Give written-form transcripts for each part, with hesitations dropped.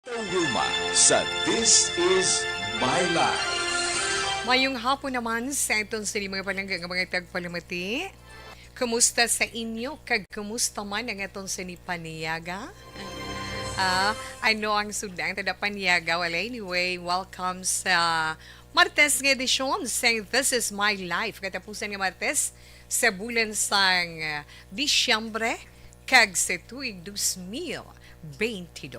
Wilma sa This Is My Life. Mayong hapon naman sa itong sini mga palanggang mga tagpalamati. Kumusta sa inyo? Kumusta man ang itong sini paniyaga? Ano ang sudang tada paniyaga? Well, anyway, welcome sa Martes nga edisyon sa This Is My Life. Katapusan nga Martes sa bulan sang Disyembre kag sa tuig 2022.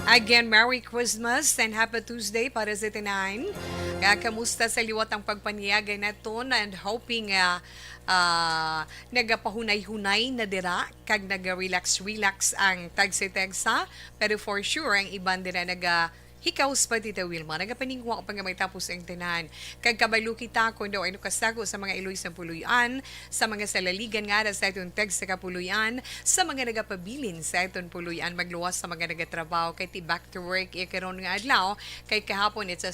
Again, Merry Christmas and Happy Tuesday para sa tinahin. Kamusta sa liwat ang pagpaniyaga naton and hoping nagapahunay-hunay na dira kag naga-relax-relax ang tagsa-tagsa. Pero for sure, ang iban dira hikaws pa Tita Wilma, nagapaningwa pa nga may tapos ang tinahan. Kag kabalo kita kung daw ano kasago sa mga iloy sa puluyan, sa mga salaligan nga sa itong tag sa kapuluyan, sa mga nagapabilin sa itong puluyan, magluwas sa mga nagatrabaho, kay ti back to work, ikaroon nga adlaw, kay kahapon it's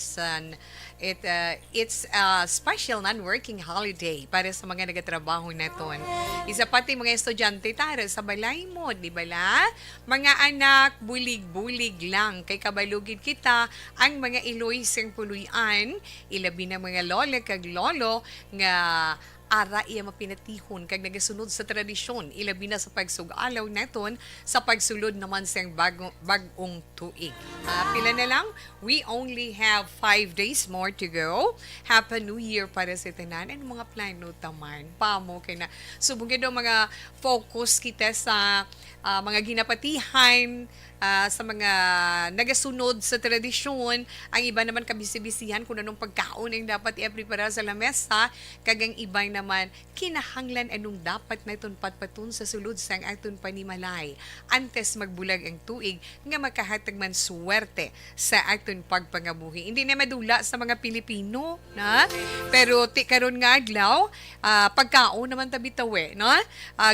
a special non-working holiday para sa mga nagatrabaho naton. Isa pati mga estudyante tara sa balay mo, di ba la? Mga anak, bulig-bulig lang, kay kabalugid kita ang mga iloy sing puluyan, ilabi na mga lola kag lolo nga ara iya mapinatihon kag nagasunod sa tradisyon, ilabi na sa pagsugalaw naton sa pagsulod naman sang bagong tuig. Pila na lang, we only have 5 days more to go. Happy New Year para sa tanan. Ano mga plano taman? Pamo kay na subugin daw mga focus kita sa mga ginapatihan, sa mga nagasunod sa tradisyon. Ang iba naman kabisi-bisihan kung anong pagkaon ang dapat i-prepare sa lamesa, kagang iba naman kinahanglan anong dapat na itong patpatun sa sulod sang atong panimalay antes magbulag ang tuig nga makahatag man swerte sa atong pagpangabuhi. Hindi na madula sa mga Pilipino, na? Pero karon nga adlaw, pagkaon naman tabitawe, no?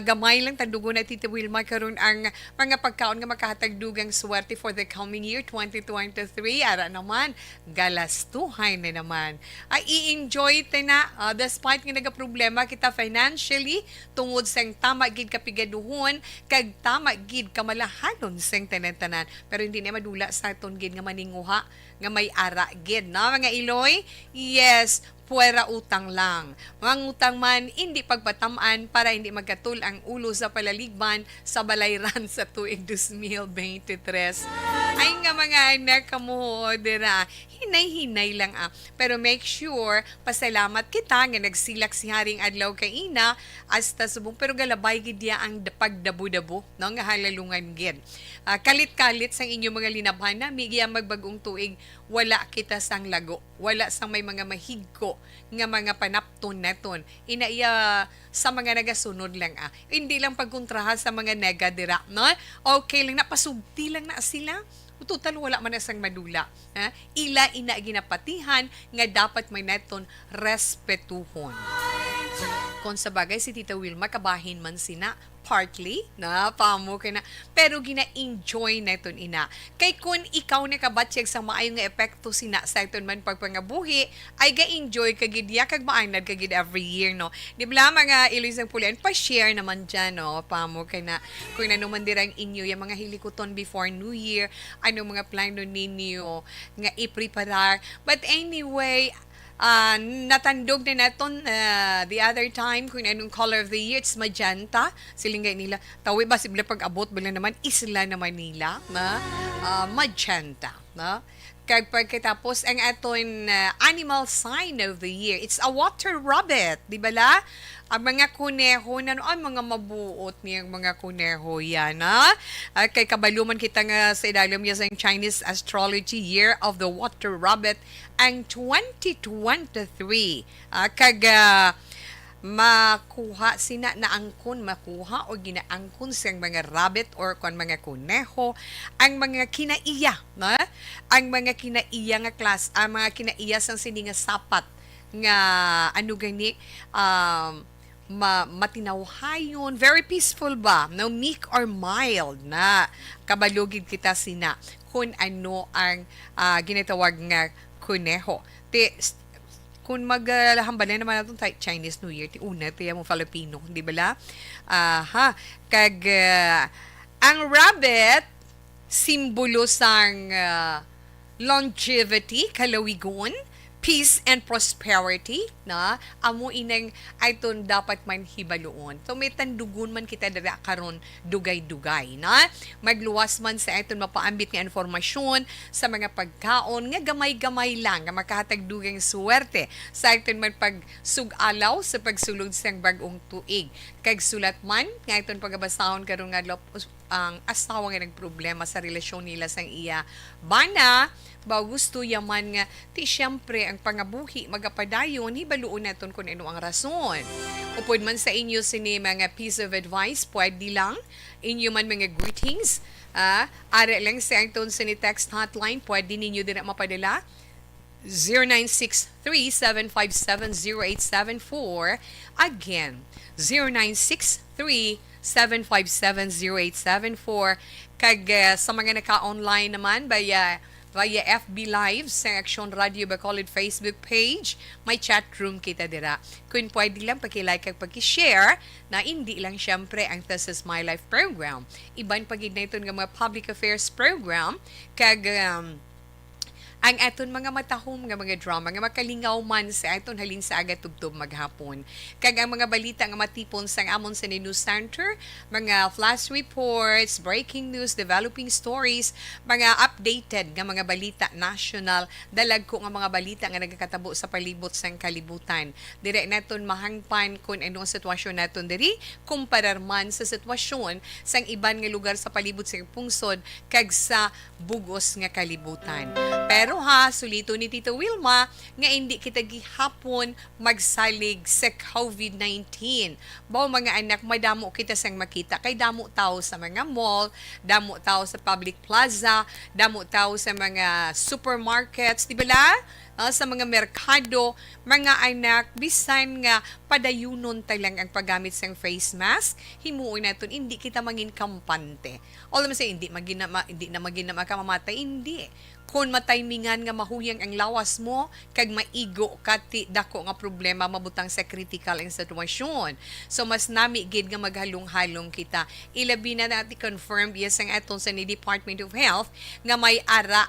Gamay lang tandugo na Tita Wilma karon ang mga pagkaon nga makahatag dugang swerte for the coming year 2023. Ara naman galastuhay na naman. I-enjoy ta na despite nga nagaproblema kita financially tungod sang tama gid kapigaduhon kag tama gid kamalahanon sang tanan-tanan, pero hindi na madula sa aton gid nga maninguha nga may ara gid na mga Iloy. Yes, puwera utang lang. Mga utang man, hindi pagpatamaan para hindi magkatul ang ulo sa palaligban sa balayran sa tuig 2023. Ay nga mga anak kamuho, dira, hinay-hinay lang Pero make sure, pasalamat kita nga nagsilak si Haring Adlaw kay ina, hasta subong, pero galabay gid ya ang pagdabu-dabu, no? Nga halalungan gid. Kalit-kalit sang inyong mga linabhan na, migya magbagong tuig, wala kita sang lago, wala sang may mga mahigko nga mga panapton naton. Inaiya sa mga nagasunod lang Hindi lang pagkontraha sa mga negadira, no? Okay lang na, pasugti lang na sila. Total wala man na sang madula. Ila ina ginapatihan nga dapat may naton respetuhon. Kung sa bagay si Tita Wilma, kabahin man sina, partly, na pamo ka na, pero gina-enjoy na iton ina. Kay kung ikaw na kabatsyag sa maayong nga epekto sina sa iton man pagpangabuhi, ay ga-enjoy kagid ya, kag maanad kagid every year, no? Di ba mga iloy sang pulian, pa-share naman dyan, no? Pamo ka na, kung nanuman dirang inyo, yung mga hilikuton before New Year, ano mga plano ninyo, nga i-preparar. But anyway, natandog na naton the other time kung anong color of the year, it's magenta. Silingay nila, tawi ba sibla pag-abot bala naman, isla naman nila, na magenta, na? Kag pagkatapos ang aton animal sign of the year, it's a water rabbit, di ba la? Ang mga kuneho na ang mga mabuot niyang mga kuneho yan, ha? Kay kabaluman kita nga sa ilalim niya sa Chinese astrology year of the water rabbit ang 2023. Kag makuha sina na angkon, makuha o ginaangkon siyang mga rabbit or kung mga kuneho, ang mga kinaiya, na? Ang mga kinaiya nga class, ang mga kinaiya sang sini nga sapat nga ano gani, matinawhayon, very peaceful ba, no, meek or mild na kabalugid kita sina kung ano ang ginatawag nga kuneho. Kung maghambalan naman natin Chinese New Year, ti una, ti mo Filipino, di ba la? Kag, ang rabbit, simbolo sang longevity, kalawigon, peace and prosperity na amo inang ayton dapat man hibaluon. So may tandugon man kita dara karon dugay-dugay na magluwas man sa ayton mapaambit nga informasyon sa mga pagkaon nga gamay-gamay lang nga makahatag dugang suwerte sa ayton man pagsugalaw sa pagsulod sang bag-ong tuig. Kag sulat man nga ayton pagabasahon karon nga ang asawa nga nagproblema sa relasyon nila sang iya bana ba gusto yaman nga ti syempre ang pangabuhi magapadayon hibaluon naton kung ano ang rason. Upod man sa inyo sini mga piece of advice pwede lang inyo man mga greetings ara lang sa aton sini text hotline pwede ninyo din mapadala 0963-757-0874 again 0963-757-0874 kag sa mga naka-online naman via FB Live sa Action Radio Bacolod Facebook page, may chat room kita dira. Kung pwede lang paki-like at paki-share na hindi lang syempre ang This Is My Life program. Iban pagid na ito ng mga public affairs program kag ang aton mga matahom nga mga drama nga makalingaw man sa aton halin sa aga tubtob maghapon. Kag ang mga balita nga matipon sang amon sa News Center, mga flash reports, breaking news, developing stories, mga updated nga mga balita national, dalag ko nga mga balita nga nagakatabo sa palibot sang kalibutan. Dire naton mahangpan kung anong sitwasyon naton diri kumparar man sa sitwasyon sang iban nga lugar sa palibot sa pungsod kag sa bugos nga kalibutan. Pero sulito ni Tito Wilma nga hindi kita gihapon magsalig sa COVID-19. Bao mga anak, madamo kita sang makita. Kay damo tao sa mga mall, damo tao sa public plaza, damo tao sa mga supermarkets, di ba la? Sa mga merkado, mga anak, bisan nga padayunon talang ang paggamit sang face mask, himuon naton hindi kita mangin kampante. Alam mo say hindi na magina makamamatay, hindi. Kung mataymingan nga mahuyang ang lawas mo, kag maigo kati dako nga problema mabutang sa critical ang sitwasyon. So mas nami gid nga maghalong-halong kita. Ilabi na natin confirm yes ang aton sa ni Department of Health nga may ara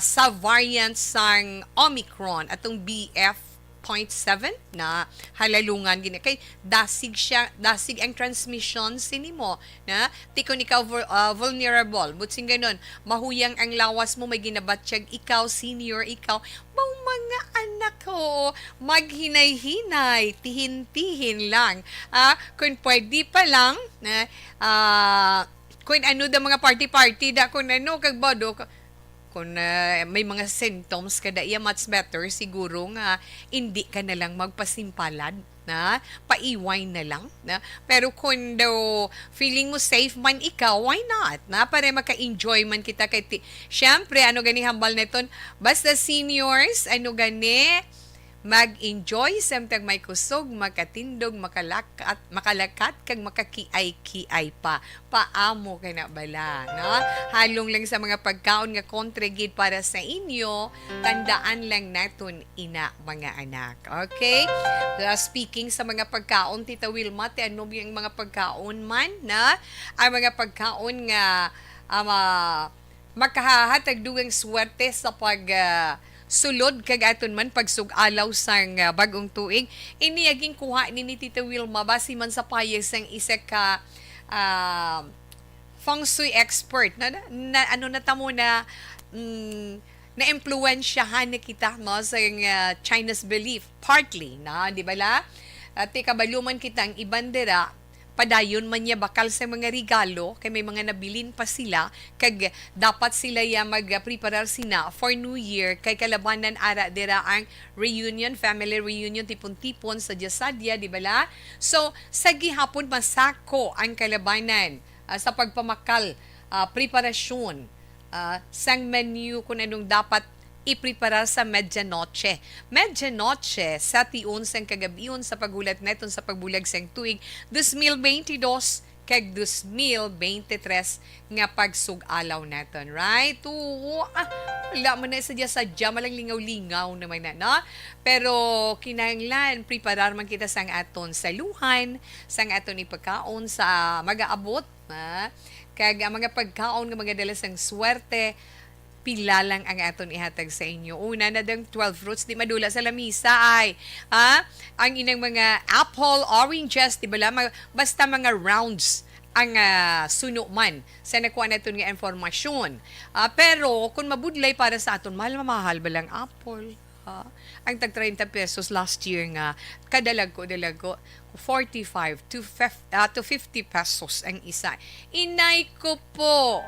sa variant sang Omicron atong BF.7 na halalungan gini kay dasig ang transmission sinimo na tikon ikaw vulnerable but sing ganon mahuyang ang lawas mo may ginabatsyag ikaw senior ikaw bang mga anak ko maghinay-hinay tihin-tihin lang kung pwede pa lang na kung ano da mga party-party da kung ano kag bodo kung may mga symptoms kada iya much better siguro nga hindi ka na lang magpasimpalad na paiway na lang na pero kung daw feeling mo safe man ikaw why not na para maka-enjoy man kita kay syempre ano gani hambal neton basta seniors ano gani mag-enjoy samtang may kusog, makatindog, makalakat, kag makakiay-kiay pa. Paamo ka na bala, no? Halong lang sa mga pagkaon nga kontragid para sa inyo, tandaan lang naton ina mga anak. Okay? Speaking sa mga pagkaon, Tita Wilma, ano yung mga pagkaon man, na? Ang mga pagkaon nga makahahatag dugang swerte sa sulod kag aton man pagsug-alaw sang bagong tuig iniyaging kuha ni Tita Wilma basi man sa payag sang isa ka feng shui expert na ano na tamo na na-impluwensyahan na kita no sa Chinese belief partly na di ba la at kabaluman kita ang ibandera padayon man niya bakal sa mga regalo kay may mga nabilin pa sila kag dapat sila ya magpreparar sina for New Year kay kalabanan ara dira ang reunion family reunion tipon-tipon sa Diasadia di bala so sa gihapon masako ang kalabanan sa pagpamakal preparasyon sang menu kung anong dapat ipreparar sa medianoche. Medianoche sa tiun sang kagabion sa pagulat neton sa pagbulag sang tuig 2022 kag 2023 nga pagsug-alaw naton. Right? Wala mo na sadya malang lingaw-lingaw naman na, no? Pero kinahanglan preparar man kita sang aton saluhan, sang aton ipagkaon sa mag-aabot, kag ang mga pagkaon nga mga dala sang swerte, pila lang ang aton ihatag sa inyo. Una na dang 12 fruits, di madula sa lamisa ay. Ang inang mga apple, oranges, di ba lang? Basta mga rounds ang suno man sa nakuha na nga informasyon. Pero kung mabudlay para sa aton, mahal ba lang apple? Ang tag 30 pesos last year nga, kadalag ko, 45 to 50 pesos ang isa. Inay ko po,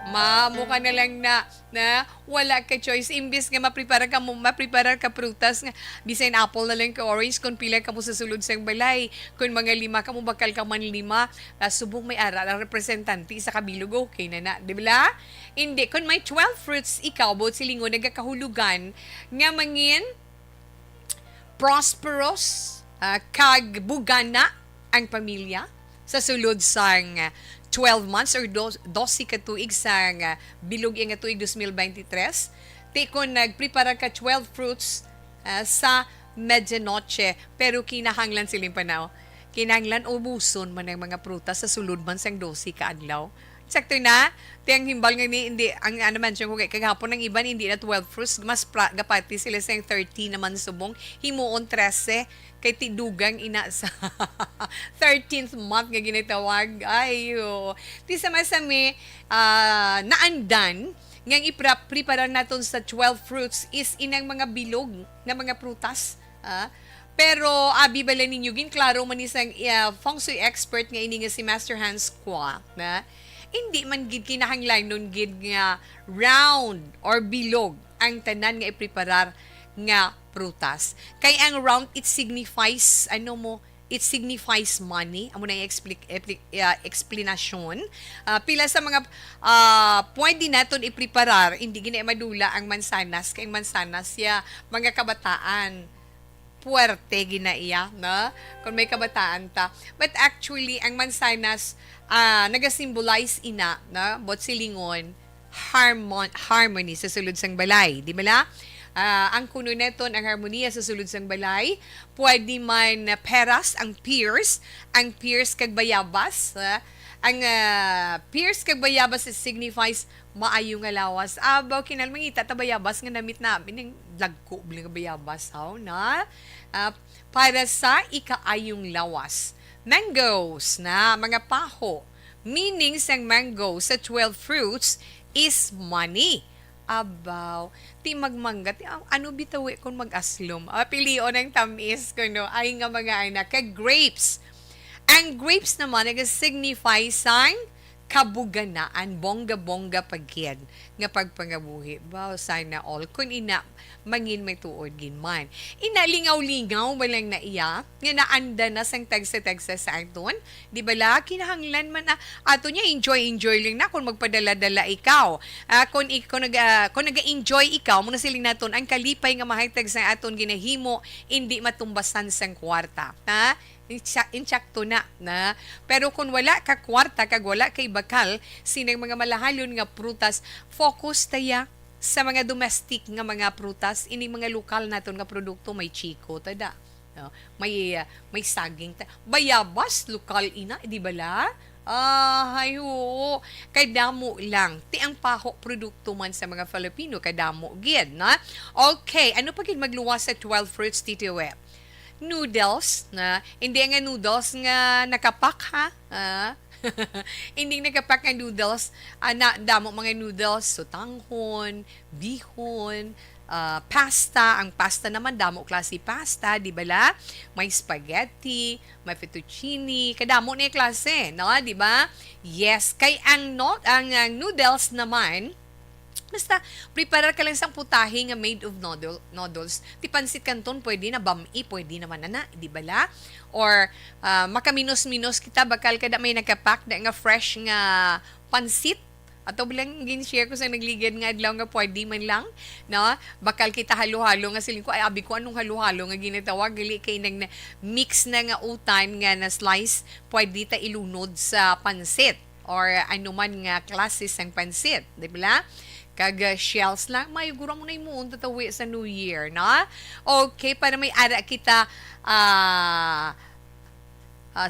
mukha na lang na wala ka choice. Imbis nga maprepara ka prutas nga, bisan apple na lang ka orange, kung pila ka mo sa sulod sang balay, kung mga 5 ka mo, bakal ka man 5, subong may ara, representante sa kabilog, okay na, di ba? Hindi, kung may 12 fruits, ikaw, bot silingon, nagkakahulugan, nga mangin, prosperous, kag bugana ang pamilya sa sulod sang 12 months or 12 ka tuig sang bilog nga tuig 2023. Ti kon nagprepara ka 12 fruits sa medianoche, pero kinahanglan siling panaw. Kinahanglan ubuson man ang mga prutas sa sulod man sang 12 ka adlaw. Sakto na, tiyang himbal nga ni, hindi, ang ano man siya ko kagahapon ng iban, hindi na 12 fruits, mas gapati sila sa 30 naman subong, himuon 13, kay tidugang ina sa 13th month nga ginatawag. Ayo. Ti sa masami, naandan, ngang iprepara naton sa 12 fruits is inang mga bilog nga mga prutas. Pero abi bala ninyo gin klaro man isang feng shui expert nga ini nga si Master Hans Kwa na hindi man gid kinahanglan nun gid nga round or bilog ang tanan nga ipreparar nga prutas. Kay ang round it signifies it signifies money. Amo na yung explanation. Pila sa mga pwede naton ipreparar, hindi gina madula ang mansanas. Kay ang mansanas ya mga kabataan puwerte ginaiya, na kung may kabataan ta. But actually, ang mansanas nagasimbolize ina, na bot silingon, harmony sa sulod sang balay. Di ba la? Ang kuno neton ang harmoniya sa sulod sang balay, pwede man peras, ang pears kag bayabas. Ang pears kag bayabas signifies maayo nga lawas. Abaw kinal mangita ta bayabas nga namit namin ng lagko nga bayabas na para sa ikaayong lawas. Mangoes na mga paho. Meaning sang mango sa 12 fruits is money. Abaw, ti magmangga, ano bitawi kung mag-aslom? Pilion ang tamis ko, no? Ay nga mga anak, kag grapes. Ang grapes naman, nag-signify sang kabuganaan, bongga-bongga pagyan, nga pagpangabuhi. Wow, sana all. Kung ina, mangin may tuod gin man. Inalingaw-lingaw walang na iya, nga naanda na sang tagsa-tagsa sa aton. Di ba la, kinahanglan man na, ato niya, enjoy lang na kung magpadala-dala ikaw. Kung nag-enjoy ikaw, muna siling naton, ang kalipay nga mahitag sa aton ginahimo, hindi matumbasan sang kwarta. Ha? Insakto na. Pero kung wala ka kwarta, kag wala kay bakal, sinang mga malahalon nga prutas, focus taya sa mga domestic nga mga prutas, ini mga lokal naton nga produkto, may chiko tada. No? May saging ta. Bayabas lokal ina, di bala? Hayo. Kay damo lang. Ti ang paho produkto man sa mga Filipino, kay damo gid, na? Okay, ano pa gid magluwas sa 12 fruits, Tito Web? Noodles na hindi nga noodles nga nakapak ha. Hindi nakapak nga noodles, na damo mga noodles, sutanghon, bihon, pasta. Ang pasta naman damo klase pasta, di ba la? May spaghetti, may fettuccine, kadamo na yung klase, no, di ba? Yes, kay ang noodles naman, basta, prepare ka lang sang putahe nga made of noodles. Ti pansit kanton, pwede na, bami, pwede naman na, di ba la? Or, makaminos-minos kita, bakal kada may nakapack na nga fresh nga pansit. Ato bilang gin-share ko sa nagligid nga adlaw nga pwede man lang, no? Bakal kita halo-halo nga siling ko, ay abi ko anong halo-halo nga ginatawag, gali kay nang mix na nga utan nga na slice, pwede ta ilunod sa pansit or anuman nga klases ng pansit, di ba? Kag shells lang, may gura mo na yung tatawi sa New Year, na? Okay, para may ara kita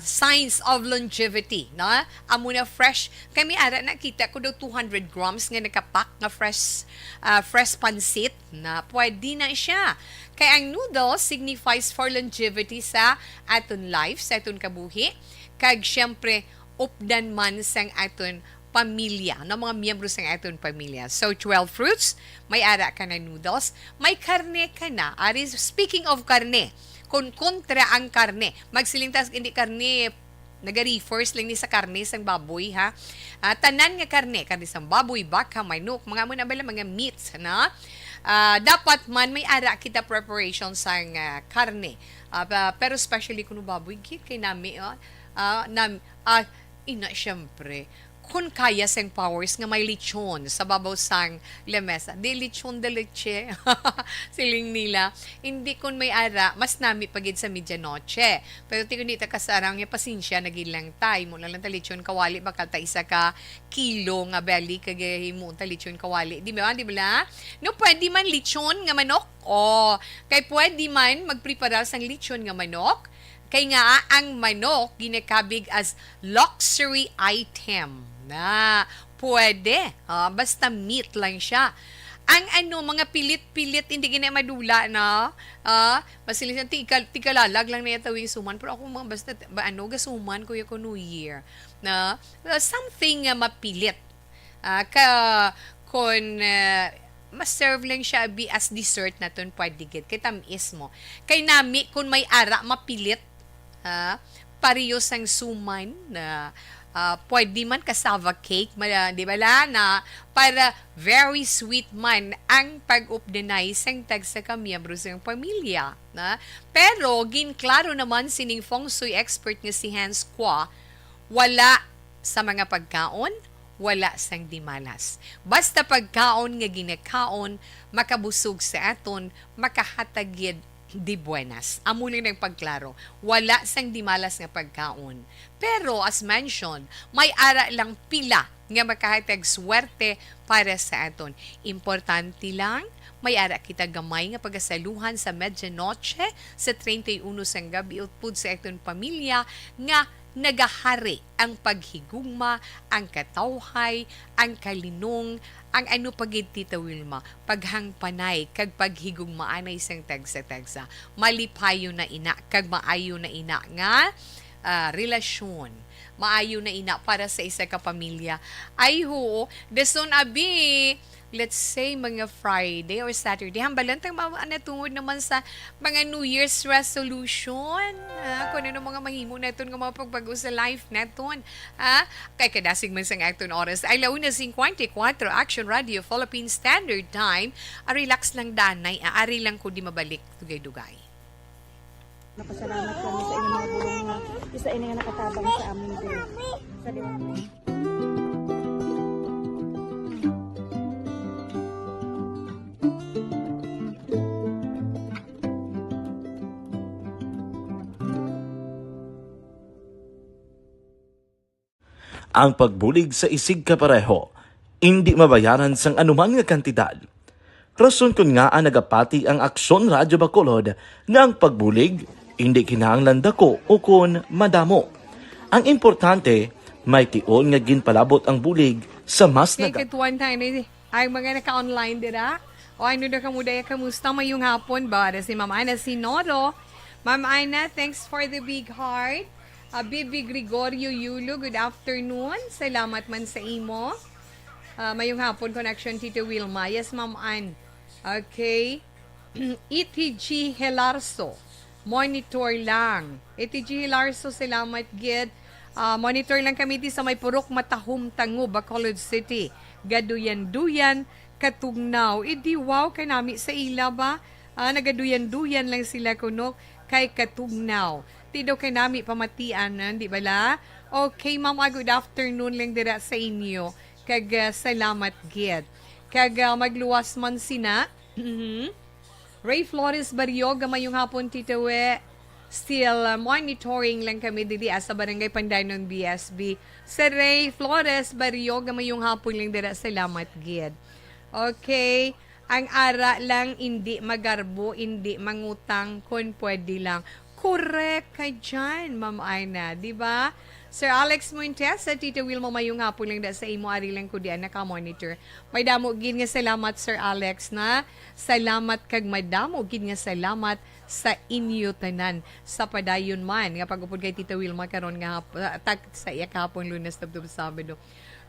signs of longevity, no? Amo na fresh kami ara nakita ko daw 200 grams nga nakapak nga fresh pansit na pwede na siya. Kaya ang noodles signifies for longevity sa aton life, sa aton kabuhi. Kag syempre updan man sang aton pamilya, no, mga miyembro sang aton pamilya. So 12 fruits, may ara ka na noodles, may karne ka na. Ari, speaking of karne, kung kontra ang karne, magsilingtas hindi karne naga-refers lang ni sa karne sang baboy, ha. Tanan nga karne sang baboy, baka, manok, mga mo na bala mga meats, na. Dapat man may ara kita preparation sang karne. Pero especially kung baboy, kay nami, ina syempre, kung kaya sang powers nga may lechon sa babaw sang lamesa. Di lechon de leche. Siling nila. Hindi kun may ara, mas nami pagid sa medianoche. Pero ti kun dita kasarang nga pasensya nagilang tay mo lang ta lechon kawali bakal ta isa ka kilo nga belly kagay mo ta lechon kawali. Di ba? Di ba? No pwede man lechon nga manok. Kay pwede man magprepara sang lechon nga manok. Kay nga ang manok ginakabig as luxury item na pwede. Basta meat lang siya. Ang mga pilit-pilit, hindi gina madula na. Masilis, tikalalag lang na yatawing suman. Pero ako mga basta, gasuman ko yung New Year. Na, something mapilit. Kung ma-serve lang siya as dessert na ito, pwede git. Kay tamis mo. Kay nami, kung may ara, mapilit, parehas ang suman na pwede man cassava cake, di ba na para very sweet man ang pag-updenay sang tag sa kamiyembro sa pamilya. Na? Pero, ginklaro naman sining feng shui expert nga si Hans Kwa, wala sa mga pagkaon, wala sang dimalas. Basta pagkaon nga ginakaon, makabusog sa aton, makahatagid di buenas. Amo lang ng pagklaro. Wala sang dimalas nga pagkaon. Pero as mentioned, may ara lang pila nga makahatag swerte para sa aton. Importante lang, may ara kita gamay nga pagasaluhan sa medianoche sa 31 sang gabi utpud sa aton pamilya nga nagahari ang paghigugma, ang katawhay, ang kalinong, ang pagid Tita Wilma, paghangpanay, kag paghigugmaan ay isang tagsa-tagsa. Malipayo na ina, kag maayo na ina nga relasyon. Maayo na ina para sa isa ka pamilya. Ay ho, deson abi, let's say, mga Friday or Saturday, hambalantang tungod naman sa mga New Year's resolution. Kung ano mga mahimo na ito, nga mga pagbago sa life na ito. Kay kadasig man sa aton oras, ay launa 54, Action Radio, Philippine Standard Time. Relax lang danay, ari lang ko di mabalik, dugay-dugay. Napasalamat kami sa inyong mga bulong nga isa ini nga nakatabang sa amin din. Sa ang pagbulig sa isig kapareho, hindi mabayaran sang anuman nga kantidad. Rason kun nga nagapati ang Aksyon Radyo Bacolod nga ang pagbulig, hindi kinahanglan dako o kun madamo. Ang importante, may tion nga ginpalabot ang bulig sa mas Kay katuan tayo na ay mga naka-online dira. O ano na kamudaya, kamusta mayong hapon ba? Si Ma'am Ana Sinoro. Ma'am Ana, thanks for the big heart. Bibi Gregorio Yulo, good afternoon. Salamat man sa imo. Mayong hapon, Connection Tito Wilma. Yes, Ma'am Ann. Okay. ETG Helarso. Monitor lang. ETG Helarso, salamat, Gid. Monitor lang kami sa may purok matahum tango, Bacolod City. Gaduyan-duyan, katugnaw. Di wow, kanami sa ila ba? Nagaduyan-duyan lang sila kunok kay katugnaw. Tido kay nami pamatian, di ba la? Okay, ma'am, good afternoon lang dira sa inyo. Kag salamat, Gid. Kag magluwas man sina. Ray Flores Barrioga, mayong hapon, Tito We. Still monitoring lang kami didi sa Barangay Panday ng BSB. Sa Ray Flores Barrioga, mayong hapon lang dira. Salamat, Gid. Okay. Ang ara lang, hindi magarbo, hindi mangutang, kung pwede lang. Correct ka dyan, Ma'am Aina, di ba? Sir Alex Muentes sa Tita Wilma mayong hapon lang da sa imo ari lang ko diyan naka-monitor. May damo gid nga salamat Sir Alex na salamat kag madamo gid nga salamat sa inyo tanan sa padayon man nga pagupod kay Tita Wilma karon nga tag sa iya kahapon Lunes tubtob Sabado.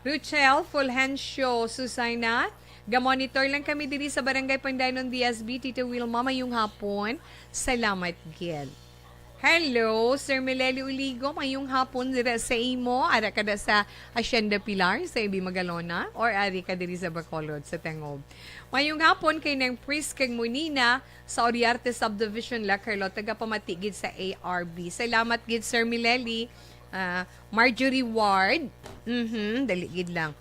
Ruchel Fulgencio Susana, ga-monitor lang kami diri sa Barangay Pandanon DSB Tita Wilma mayong hapon. Salamat gid. Hello, Sir Meleli Uligo. Mayong hapon dira sa imo. Ara ka da sa Hacienda Pilar sa Ibi Magalona or ari ka diri sa Bacolod sa Tengob. Mayong hapon kay nang Pris kag Munina sa Oriarte Subdivision La Carlota taga pamatigid sa ARB. Salamat gid Sir Meleli. Marjorie Ward. Dali gid lang.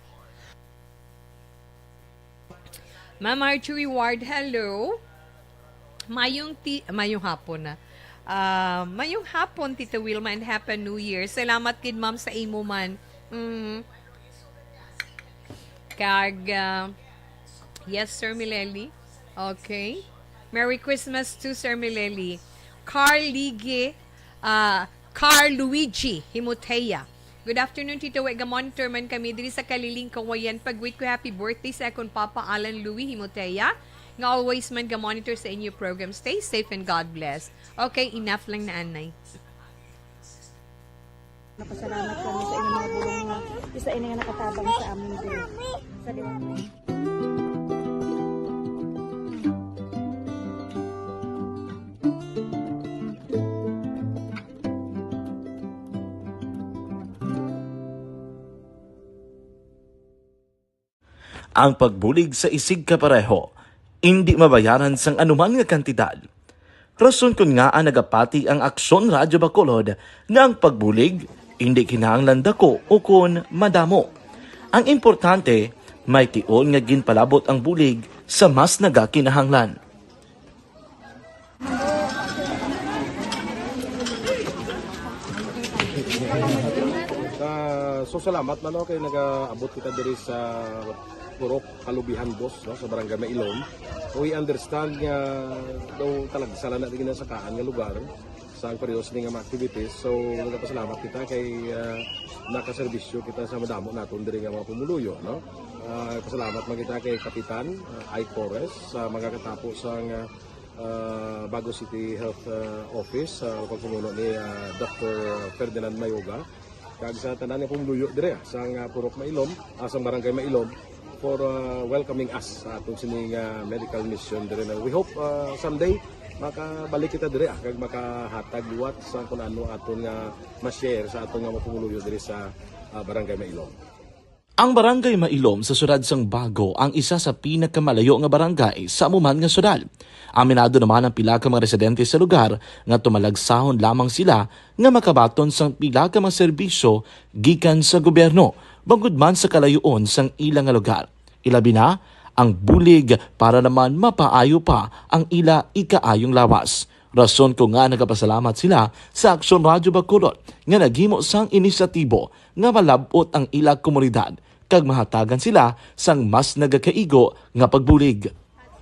Ma'am Marjorie Ward, hello. Mayong hapon na. Mayong hapon, Tita Wilma, and Happy New Year. Salamat kid ma'am sa imo man. Yes, Sir Mileli. Okay. Merry Christmas to Sir Mileli. Carl Luigi Himoteya. Good afternoon, Tito Wega. Monitor man kami diri sa Kaliling, Kawayan. Pag-wait ko happy birthday sa akong Papa Alan Louis Himoteya. Nga always man ga-monitor sa inyo program. Stay safe and God bless. Okay, enough lang na anay. Napasalamat kami sa inyong mga bulong nga isa ini nga nakatabang sa amin diri sa Diwata. Ang pagbulig sa isig kapareho, hindi mabayaran sang anuman nga kantidad. Rason kun nga nagapati ang Aksyon Radyo Bacolod nga ang pagbulig hindi kinahanglan dako o kun madamo. Ang importante, may tion nga ginpalabot ang bulig sa mas nagakinahanglan. So salamat man kay nagaabot kita diri sa Purok Kalubihan Boss no, sa Barangay Mailom. We understand nga daw talaga sala na din sa kaan nga lugar sa periyos ni nga mga activities. So nagapasalamat kita kay nakaserbisyo kita sa madamo naton diri nga mga pumuluyo no. Pasalamat man kita kay Kapitan I. Torres sa magkakatapos ang Bago City Health Office sa pagpumuno ni Dr. Ferdinand Mayoga kag sa tanan nga pumuluyo dire sa Purok Mailom, sa Barangay Mailom for welcoming us sa atong sining medical mission dire. We hope someday makabalik kita dire kag makahatag liwat sa kun ano aton nga ma-share sa atong nga mapumuluyo dire sa Barangay Mailom. Ang Barangay Mailom sa syudad sang Bago ang isa sa pinakamalayo nga barangay sa amuman nga syudad. Aminado naman ang pila ka mga residente sa lugar nga tumalagsahon lamang sila nga makabaton sang pila ka mga serbisyo gikan sa gobyerno bangod man sa kalayuon sang ilang nga lugar. Ilabi na ang bulig para naman mapaayo pa ang ila ikaayong lawas. Rason ko nga nagapasalamat sila sa Aksyon Radyo Bacolod nga naghimo sang inisyatibo nga malabot ang ila komunidad kag mahatagan sila sang mas nagakaigo nga pagbulig. At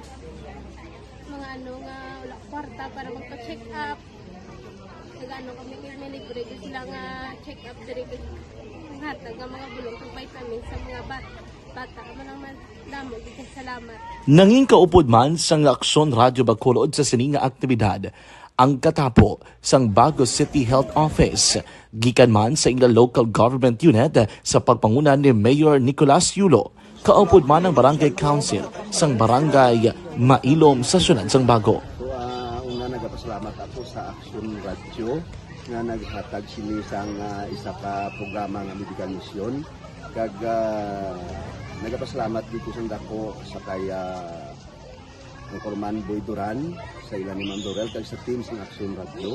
sa mga nga wala kwarta para magpa-check up. Kag kami libre ko sila nga check up diri kag hatag nga mga bulong kag vitamins sa mga bata man damo kita salamat. Nanging kaupod man sang Aksyon Radyo Bacolod sa sininga aktibidad ang katapo sang Bago City Health Office gikan man sa ila local government unit sa pagpanguna ni Mayor Nicolas Yulo. Kaupod man ang Barangay Council sang Barangay Mailom sa syudad sang Bago. So una nagapasalamat ako sa Aksyon Radyo nga naghatag sini sang isa ka programa nga medical mission kag nagapasalamat dito sa dako sa kaya ang Corman Boy Duran sa ilan ni Ma'am Dorel kag sa team sa Aksyon Radyo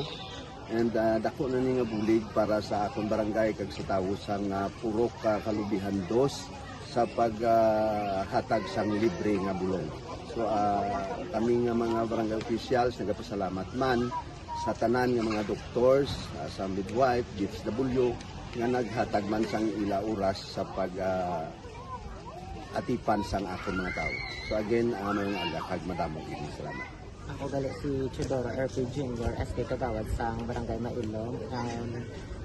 and dako na ni nga bulig para sa akong barangay kag sa tawo sang Purok Kalubihan 2 sa paghatag sang libre nga bulong. So kami nga mga barangay officials nagapasalamat man sa tanan nga mga doctors, sa midwife, DSW nga naghatag man sang ila oras sa atipan sang akong mga tao. So again, mayong aga kag madamo gid salamat. Ako gali si Chidoro RP Jr. SK Kagawad sa Barangay Mailong.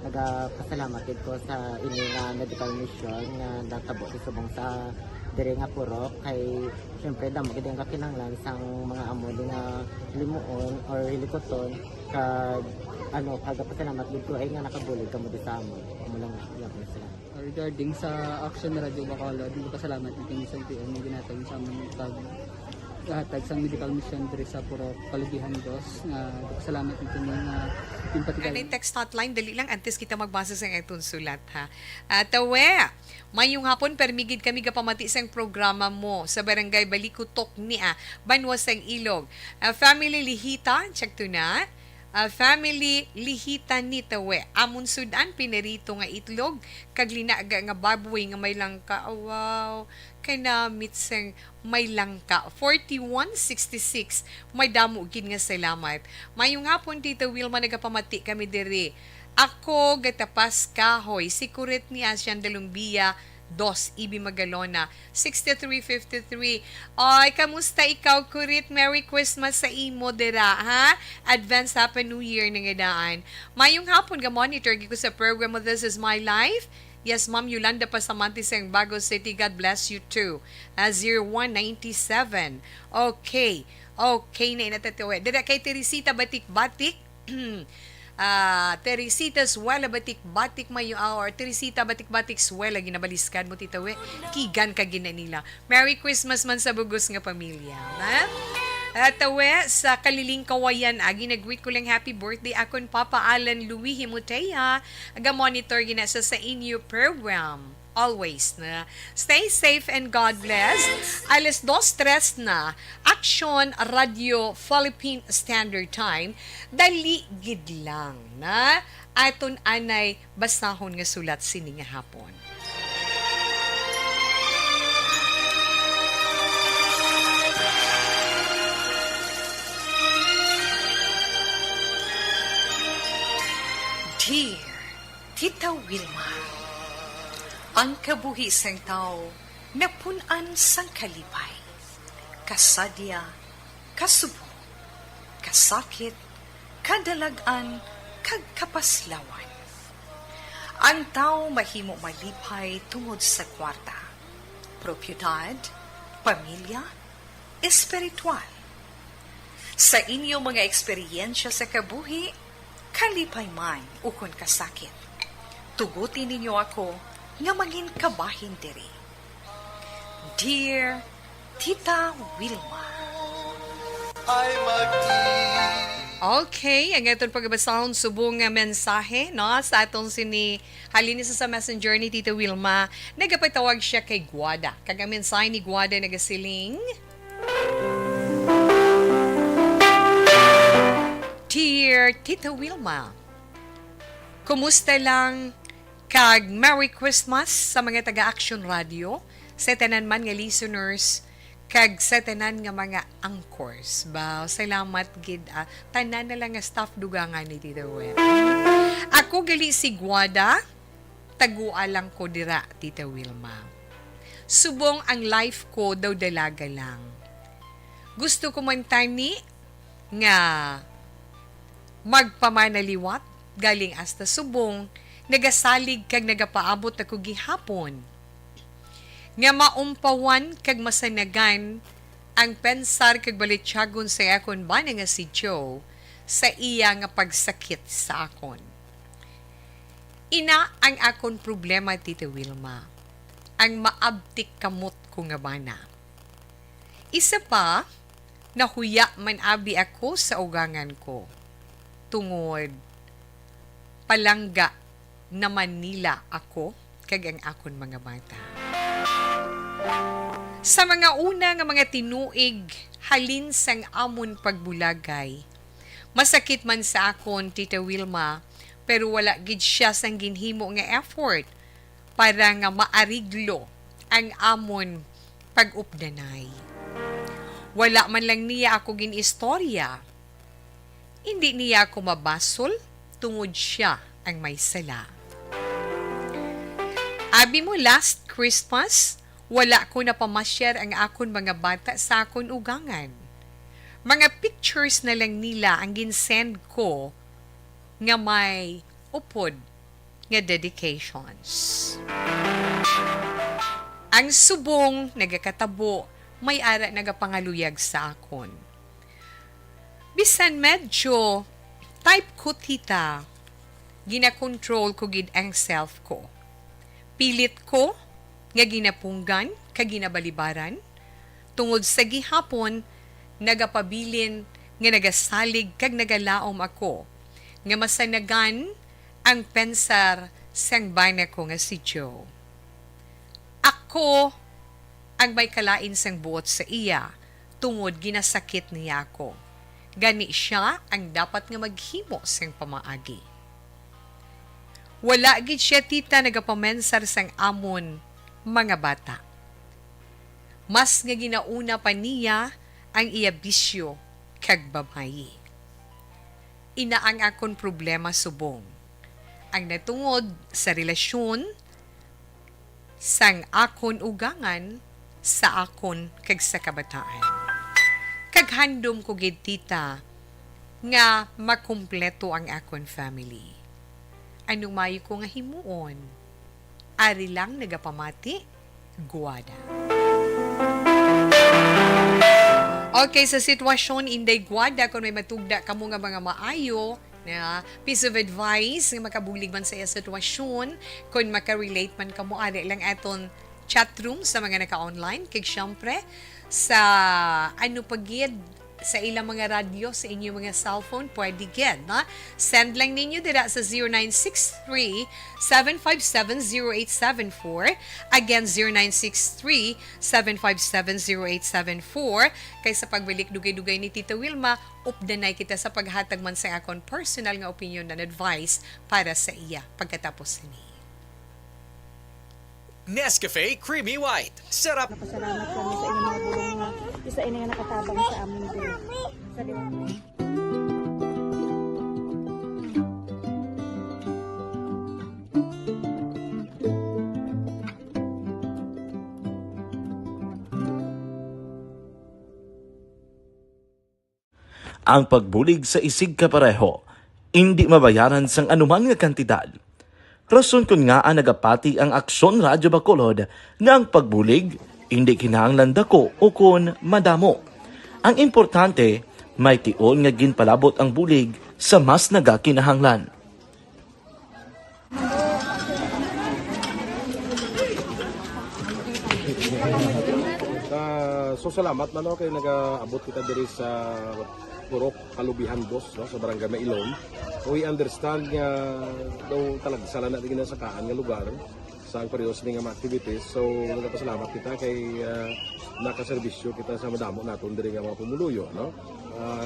Nagapasalamat din ko sa ini nga medical mission nga natabo sa subong sa diri nga purok kay syempre damo gid ang kakinahanglan sang mga amo nga limuon or hilikoton kag kagapasalamat gid ko ay nga nakabulig kamo di sa amo. Amo lang yapon sila. Regarding sa Action Radio Bacolod, pasalamat din sa TM nga ginatag sa among hatag sa medical mission diri sa Purok Kalubihan Dos nga salamat nito nga yung Kanay text hotline, dali lang antes kita magbasa sa itong sulat ha. Tawe, mayong hapon permigid kami gapamati sa programa mo sa Barangay Balikutok niya, Banwasang Ilog. Family Lihita, check to na. Family Lihita ni Tawe. Amon sudan pinarito nga itlog kag linaga nga baboy nga may langka. Oh, wow. Kay namit sang may langka. 4166. May damo gid nga salamat. Mayong hapon Tita Wilma nagapamati kami diri. Ako gatapas kahoy si kuret ni Asian Dalumbia 2 Ibi Magalona 6353. Ay, kamusta ikaw kurit? Merry Christmas sa imo dira ha. Advance Happy New Year nga daan. Mayong hapon ga monitor ko sa program mo This Is My Life. Yes, Ma'am Yolanda Pasamante sa Bago City. God bless you too. 0197. Okay. Okay na inatatawa. Dira kay Teresita Batik-Batik. Teresita Suela Batik-Batik mayo or Teresita Batik-Batik Suela ginabaliskan mo titawe. Kigan ka gina nila. Merry Christmas man sa bugos nga pamilya. Ha? Tawe sa Kaliling Kawayan, ginag-greet ko lang happy birthday akon Papa Alan Louis Himuteya. Aga-monitor gina sa inyo program. Always na. Stay safe and God bless. Alas 2:03 na. Action Radio Philippine Standard Time. Dali gid lang na. Aton anay basahon nga sulat sini nga hapon. Dear Tita Wilma, ang kabuhi sang tao napunan sang kalipay, kasadya, kasubo, kasakit, kadalagan, kag kapaslawan. Ang tao mahimo malipay tungod sa kwarta, propiedad, pamilya, espiritual. Sa inyo mga eksperyensya sa kabuhi, kalipay man ukon kasakit. Tugutin ninyo ako nga maging kabahin diri. Dear Tita Wilma. Okay, ang itong pagbasahon subong nga mensahe no, sa atong sini halini sa messenger ni Tita Wilma. Nagapatawag siya kay Guada. Kag ang mensahe ni Guada nagasiling, Dear Tita Wilma, kumusta lang kag Merry Christmas sa mga taga-Action Radio, sa tanan man nga listeners, kag sa tanan nga mga anchors. Ba, salamat gid. Tanan na lang nga staff dugangan ni Tita Wilma. Ako gali si Guada, tagua lang ko dira, Tita Wilma. Subong ang life ko daw dalaga lang. Gusto ko man tani nga magpamanaliwat galing hasta subong, nagasalig kag nagapaabot ako gihapon. Nga maumpawan kag masanagan ang pensar kag balityagon sa akon ba nga si Joe sa iya nga pagsakit sa akon. Ina ang akon problema, Tita Wilma, ang maabtik kamot ko nga bana. Isa pa, nahuya man abi ako sa ugangan ko. Tungod palangga na Manila ako kag ang akon mga bata. Sa mga una nga mga tinuig halin sang amon pagbulagay, masakit man sa akon, Tita Wilma, pero wala gid siya sang ginhimo nga effort para nga maariglo ang amon pag-updanay. Wala man lang niya ako ginistorya. Hindi niya ako mabasol, tungod siya ang may sala. Abi mo last Christmas, wala ko napamasyar ang akon mga bata sa akon ugangan. Mga pictures na lang nila ang ginsend ko nga may upod nga dedications. Ang subong nagakatabo, may ara nagapangaluyag sa akon. Bisan medyo type ko tita, ginakontrol ko gid ang self ko. Pilit ko nga ginapunggan kag ginabalibaran tungod sa gihapon nagapabilin nga nagasalig kag nagalaom ako nga masanagan ang pensar sang bana ko nga si Joe. Ako ang may kalain sang buot sa iya tungod ginasakit niya ako. Gani siya ang dapat nga maghimo sang pamaagi. Wala gid siya tita nagapamensar sang amon mga bata. Mas nga ginauna pa niya ang iya bisyo kag babayi. Ina ang akon problema subong. Ang natungod sa relasyon sang akon ugangan sa akon kag sa kabataan. Kag handom ko gid tita nga makumpleto ang akon family. Anong mayo ko nga himuon? Ari lang nagapamati, guwada. Okay, sa sitwasyon inday guwada kung may matugda kamo nga mga maayo na piece of advice nga makabulig man sa iya sitwasyon, kung makarelate man kamo ari lang aton chat room sa mga naka-online kag syempre sa ano pagid sa ilang mga radyo sa inyong mga cellphone, pwede gid, na? Send lang ninyo dira sa 0963-757-0874. Again, 0963-757-0874. Kay sa pagbalik dugay-dugay ni Tita Wilma, updanay kita sa paghatag man sa akong personal nga opinion and advice para sa iya pagkatapos ni. Nescafe Creamy White. Sarap. Napasalamat kami sa inyong mga bulong na isa ina nga nakatabang sa amin din. Sa Ang pagbulig sa isig kapareho, hindi mabayaran sang anuman nga kantidad. Rason kun nga ang nagapati ang Aksyon Radyo Bacolod nga ang pagbulig hindi kinahanglan dako o kun madamo. Ang importante, may tion nga ginpalabot ang bulig sa mas nagakinahanglan. So salamat man kay nag-abot kita diri sa Purok Kalubihan Boss, no, sa Barangay Mailom. We understand nga daw talaga sala na din sa kaan nga lugar sa ang parehas ni nga mga activities. So nagpasalamat kita kay nakaserbisyo kita sa madamo naton diri nga mga pumuluyo, no.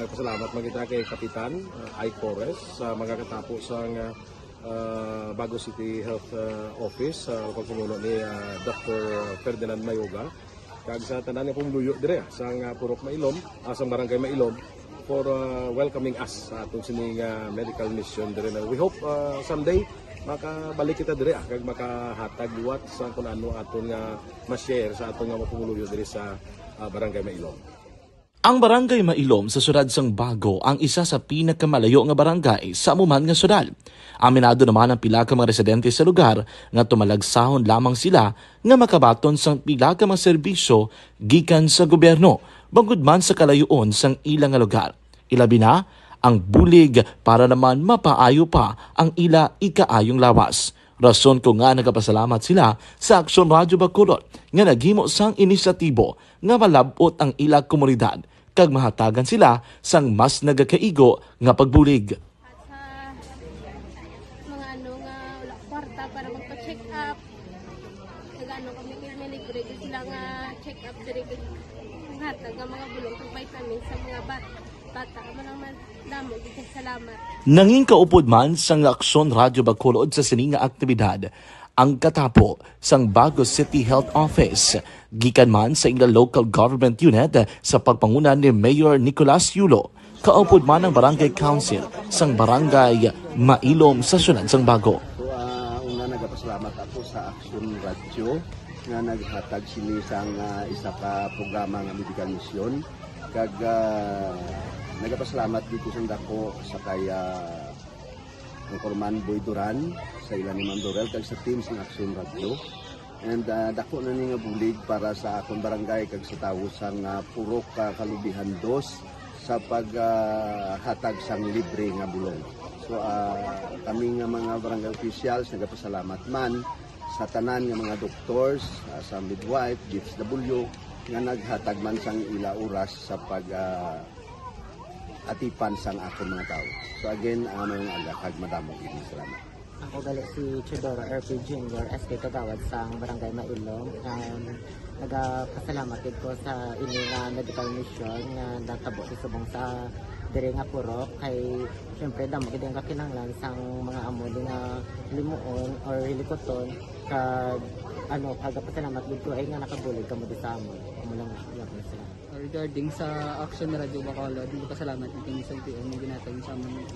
Pasalamat man kita kay Kapitan I. Torres sa mga katapo sa Bago City Health Office sa pagpumuno ni Dr. Ferdinand Mayoga kag sa tanan nga pumuluyo dire sa Purok Mailom, sa Barangay Mailom for welcoming us sa atong sining medical mission dire. We hope someday makabalik kita dire kag makahatag liwat sa kung ano aton nga ma-share sa atong nga mapumuluyo dire sa Barangay Mailom. Ang Barangay Mailom sa syudad sang Bago ang isa sa pinakamalayo nga barangay sa amuman nga syudad. Aminado naman ang pila ka mga residente sa lugar nga tumalagsahon lamang sila nga makabaton sang pila ka mga serbisyo gikan sa gobyerno bangod man sa kalayuon sang ilang nga lugar. Ilabi na ang bulig para naman mapaayo pa ang ila ikaayong lawas. Rason ko nga nagapasalamat sila sa Aksyon Radyo Bacolod nga naghimo sang inisyatibo nga malabot ang ila komunidad kag mahatagan sila sang mas nagakaigo nga pagbulig. At sa mga ano nga wala kwarta para magpa-check up. Nagano kami libre sila nga check up dire kag hatag nga mga bulong kag vitamin sa mga bata mo naman damo gid salamat. Nanging kaupod man sang Aksyon Radyo Bacolod sa sining nga aktibidad ang katapo sang Bago City Health Office gikan man sa ilang local government unit sa pagpanguna ni Mayor Nicolas Yulo. Kaupod man ang Barangay Council sang Barangay Mailom sa syudad sang Bago. So una nagapasalamat ako sa Aksyon Radyo nga naghatag sini sang isa ka programa nga medical mission kag nagapasalamat dito sa dako sa kaya ang Corman Boy Duran sa ilan ni Ma'am Dorel kag sa team sa Action Radio. And dako na ni nga bulig para sa akong barangay kag sa tawo sang Purok Kalubihan 2 sa paghatag sang libre nga bulong. So kami nga mga barangay officials nagapasalamat man sa tanan nga mga doctors, sa midwife, DFW nga naghatag man sang ila oras sa atipan sang akong mga tao. So again, mayong aga kag madamo gid salamat. Ako gali si Chidoro RP Jr. SK Kagawad sa Barangay Mailong. Nagapasalamat ko sa ini nga medical mission nga natabo sa subong sa diri nga Purok kay syempre damo gid ang kakinahanglan sang mga amo nga limuon or hilikoton kag pagapasalamat gid ko ay nga nakabulig kamo di sa amon. Amo lang gyapon sila. Regarding sa Action Radio Bacolod, pasalamat ni sa LTO nga ginatag sa among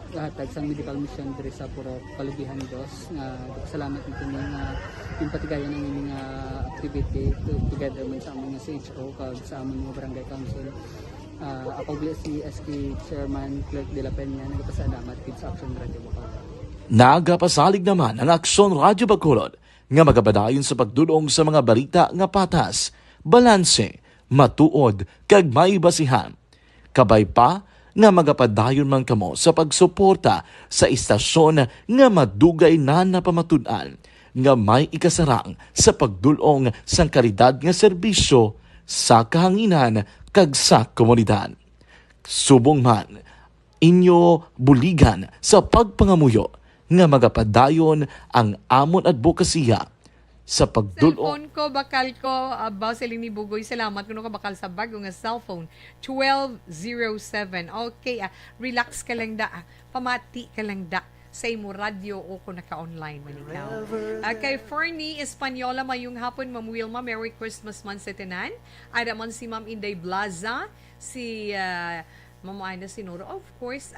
hatag sa medical mission diri sa Purok Kalubihan 2 nga salamat nito nga yung patigayan ng inyong activity together man sa among CHO kag sa among mga barangay council. Ako si SK Chairman Clerk de la Peña nagpasalamat kid sa Action Radio Bacolod. Nagapasalig naman ang Action Radio Bacolod nga magabadayon sa pagdulong sa mga balita nga patas, balanse, matuod kag may basihan. Kabay pa nga magapadayon man kamo sa pagsuporta sa istasyon nga madugay na napamatud-an nga may ikasarang sa pagdulong sang kalidad nga serbisyo sa kahanginan kag sa komunidad. Subong man inyo buligan sa pagpangamuyo nga magapadayon ang amon advokasya sa pagdulong. Cellphone ko, bakal ko, abaw sa ni Bugoy. Salamat kuno ka bakal sa bago nga cellphone. 1207. Okay, relax ka lang da. Pamati ka lang da sa imo radyo o kung naka-online man ikaw. Kay Fernie Espanyola, mayong hapon, Ma'am Wilma, Merry Christmas man sa tanan. Ada man si Ma'am Inday Blaza, si Ma'am Ana Sinoro, of course,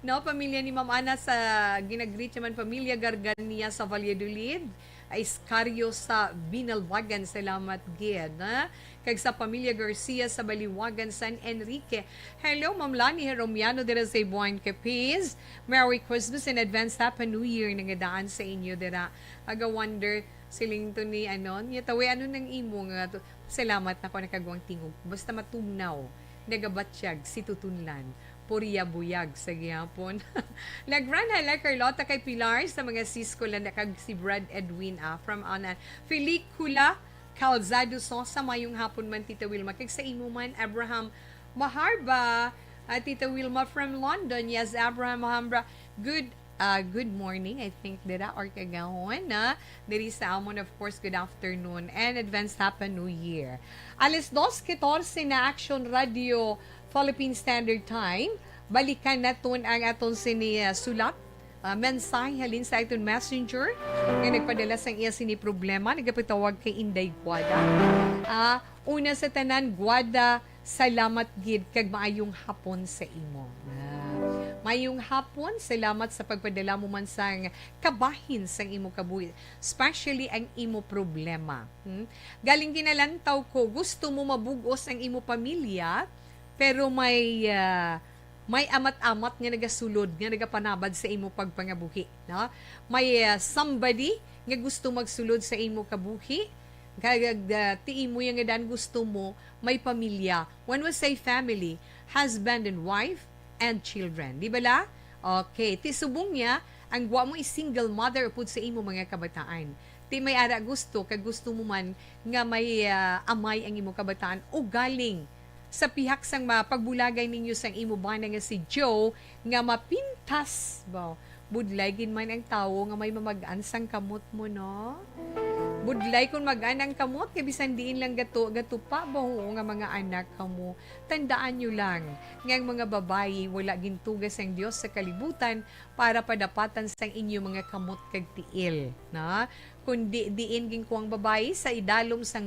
pamilya ni Ma'am Ana sa ginagreet naman pamilya Gargania sa Valladolid. Iscario sa Binalwagan, salamat gid. Kag sa pamilya Garcia sa Baliwagan, San Enrique. Hello, Ma'am Lani Romiano dira sa Buwan Capiz. Merry Christmas and advance Happy New Year nangadaan sa inyo dira. Aga wonder siling to ni niya tawi nang imo nga to. Salamat na ko nakagwang tingog. Basta matumnaw nagabatsyag si tutunlan. Puriya buyag sa gihapon. Lagran hala Carlota kay Pilar sa mga Cisco lang kag si Brad Edwin from Anan. Felicula Calzado sa mayong hapon man Tita Wilma kag sa imo man Abraham Maharba Tita Wilma from London. Yes, Abraham Maharba. Good morning, I think dira or kagahon na diri sa amon, of course, good afternoon and advanced Happy New Year. Alas 2:14 na Action Radio Philippine Standard Time. Balikan naton ang aton sulat mensahe halin sa aton messenger nga nagpadala sang iya sini problema nagapatawag kay Inday Guada. Una sa tanan, Guada, salamat gid kag maayong hapon sa imo. Mayong hapon, salamat sa pagpadala mo man sang kabahin sang imo kabuhi, especially ang imo problema. Galing ginalantaw ko, gusto mo mabugos ang imo pamilya, pero may amat-amat nga nagasulod, nga nagapanabad sa imo pagpangabuhi. No? May somebody nga gusto magsulod sa imo kabuhi, tiin mo yung nga dan gusto mo, may pamilya. When we say family, husband and wife, and children. Di ba la? Okay. Ti subong niya, ang guwa mo is single mother upod sa imo mga kabataan. Ti may ara gusto, kag gusto mo man nga may amay ang imo kabataan o galing sa pihak sang pagbulagay ninyo sang imo bana nga si Joe nga mapintas ba budlay man ang tawo nga may mamagaan sang kamot mo, no? Budlay kung mag-anang kamot, kaya bisan diin lang gato pa ba nga mga anak kamo. Tandaan nyo lang, ng mga babae, wala gintugas ang Diyos sa kalibutan para padapatan sang inyo mga kamot kag tiil. Na? Kundi diin ginkuang babae sa idalom sa